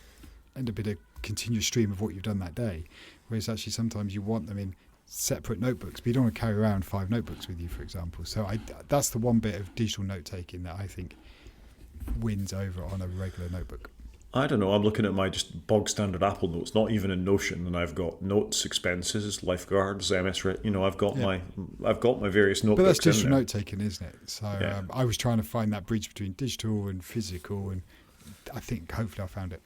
end up in a continuous stream of what you've done that day. Whereas actually sometimes you want them in separate notebooks, but you don't want to carry around 5 notebooks with you, for example. So that's the one bit of digital note-taking that I think wins over on a regular notebook. I don't know. I'm looking at my just bog standard Apple Notes, not even in Notion, and I've got notes, expenses, lifeguards, MS. I've got my various notebooks. But that's digital note taking, isn't it? So yeah. I was trying to find that bridge between digital and physical, and I think hopefully I found it.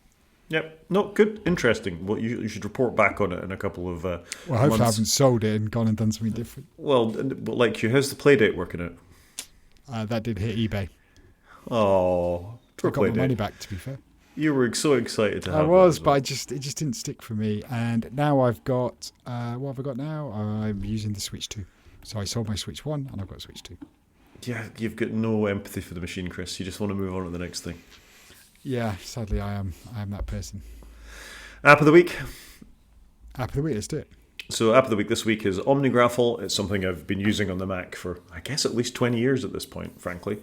Yep. No, good, interesting. Well, you should report back on it in a couple of hopefully months. I haven't sold it and gone and done something different. Well, like you, how's the Playdate working out? That did hit eBay. Oh, I got my money back, to be fair. You were so excited to have it. I was, but it just didn't stick for me. And now I've got, what have I got now? I'm using the Switch 2. So I sold my Switch 1 and I've got Switch 2. Yeah, you've got no empathy for the machine, Chris. You just want to move on to the next thing. Yeah, sadly I am that person. App of the week? App of the week, let's do it. So app of the week this week is OmniGraffle. It's something I've been using on the Mac for, I guess, at least 20 years at this point, frankly.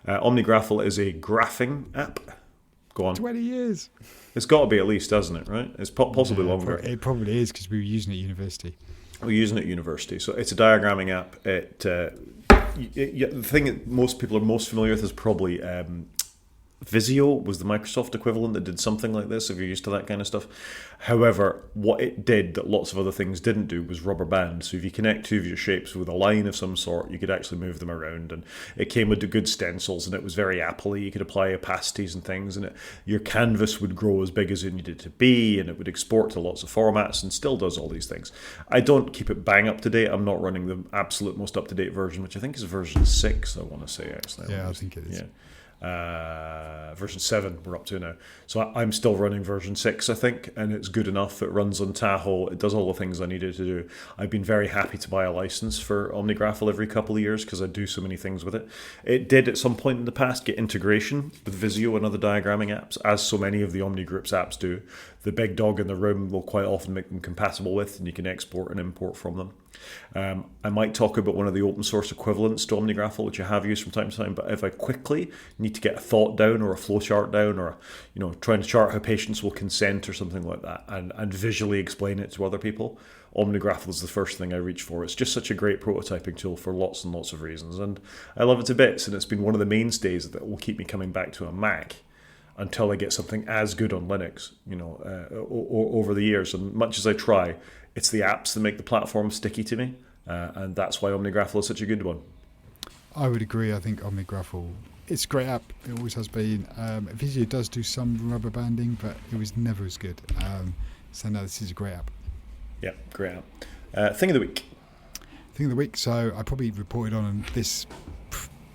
OmniGraffle is a graphing app. Go on. 20 years. It's got to be at least, hasn't it, right? It's possibly longer. It probably is because we were using it at university. We're using it at university. So it's a diagramming app. The thing that most people are most familiar with is probably Visio was the Microsoft equivalent that did something like this, if you're used to that kind of stuff. However, what it did that lots of other things didn't do was rubber band. So if you connect two of your shapes with a line of some sort, you could actually move them around. And it came with the good stencils, and it was very Apple-y. You could apply opacities and things, and your canvas would grow as big as it needed to be, and it would export to lots of formats, and still does all these things. I don't keep it bang up to date. I'm not running the absolute most up-to-date version, which I think is version 6, I want to say, actually. Yeah, I think it is. Yeah. Version 7 we're up to now, so I'm still running version 6, I think, and it's good enough. It runs on Tahoe, it does all the things I needed to do. I've been very happy to buy a license for OmniGraffle every couple of years because I do so many things with it. It did at some point in the past get integration with Visio and other diagramming apps, as so many of the Omni Group's apps do. The big dog in the room will quite often make them compatible with, and you can export and import from them. I might talk about one of the open source equivalents to OmniGraffle, which I have used from time to time, but if I quickly need to get a thought down or a flowchart down, or trying to chart how patients will consent or something like that, and visually explain it to other people, OmniGraffle is the first thing I reach for. It's just such a great prototyping tool for lots and lots of reasons, and I love it to bits, and it's been one of the mainstays that will keep me coming back to a Mac. until I get something as good on Linux, over the years. And much as I try, it's the apps that make the platform sticky to me, and that's why OmniGraffle is such a good one. I would agree. I think OmniGraffle, it's a great app. It always has been. Visio does do some rubber banding, but it was never as good. So no, this is a great app. Yeah, great app. Thing of the week. Thing of the week. So I probably reported on this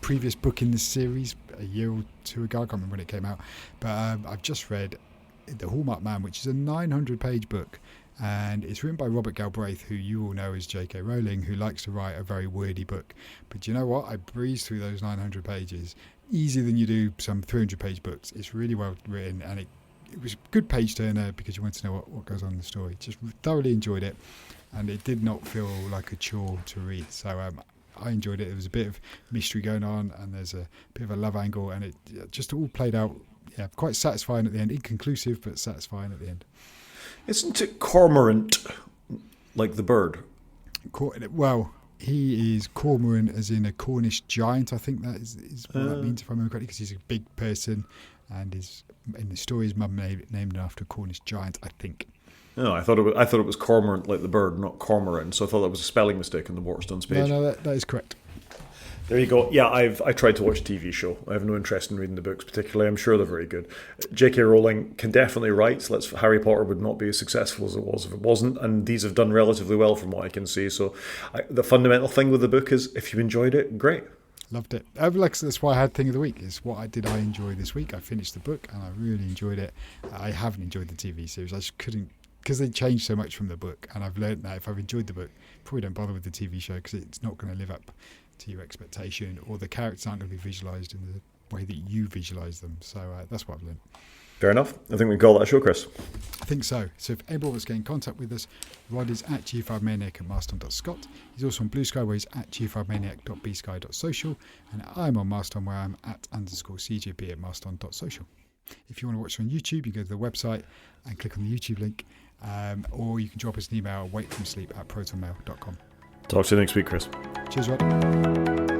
previous book in this series a year or two ago. I can't remember when it came out, but I've just read The Hallmark Man, which is a 900-page book. And it's written by Robert Galbraith, who you all know as J.K. Rowling, who likes to write a very wordy book. But you know what? I breezed through those 900 pages easier than you do some 300-page books. It's really well written, and it was a good page turner because you want to know what goes on in the story. Just thoroughly enjoyed it, and it did not feel like a chore to read. So I enjoyed it. There was a bit of mystery going on, and there's a bit of a love angle, and it just all played out quite satisfying at the end. Inconclusive, but satisfying at the end. Isn't it cormorant, like the bird? Well, he is cormorant as in a Cornish giant. I think that is what that means, if I remember correctly, because he's a big person, and is in the story his mum named after a Cornish giant, I think. No, I thought it was cormorant like the bird, not cormorant. So I thought that was a spelling mistake on the Waterstones page. No, that is correct. There you go. Yeah, I tried to watch a TV show. I have no interest in reading the books particularly. I'm sure they're very good. J.K. Rowling can definitely write. Harry Potter would not be as successful as it was if it wasn't, and these have done relatively well from what I can see. So the fundamental thing with the book is if you enjoyed it, great. Loved it. That's why I had Thing of the Week. Is what I enjoy this week. I finished the book and I really enjoyed it. I haven't enjoyed the TV series. I just couldn't, because they changed so much from the book, and I've learned that if I've enjoyed the book, probably don't bother with the TV show because it's not going to live up to your expectation, or the characters aren't going to be visualised in the way that you visualise them. So that's what I've learned. Fair enough. I think we can call that a show, Chris. I think so. So if anybody wants to get in contact with us, Rod is at g5maniac at mastodon.scot. He's also on Blue Sky, where he's at g5maniac.bsky.social, and I'm on Mastodon, where I'm at _CJP at mastodon.social. If you want to watch on YouTube, you go to the website and click on the YouTube link, or you can drop us an email, waitfromsleep@protonmail.com. Talk to you next week, Chris. Cheers, Rod.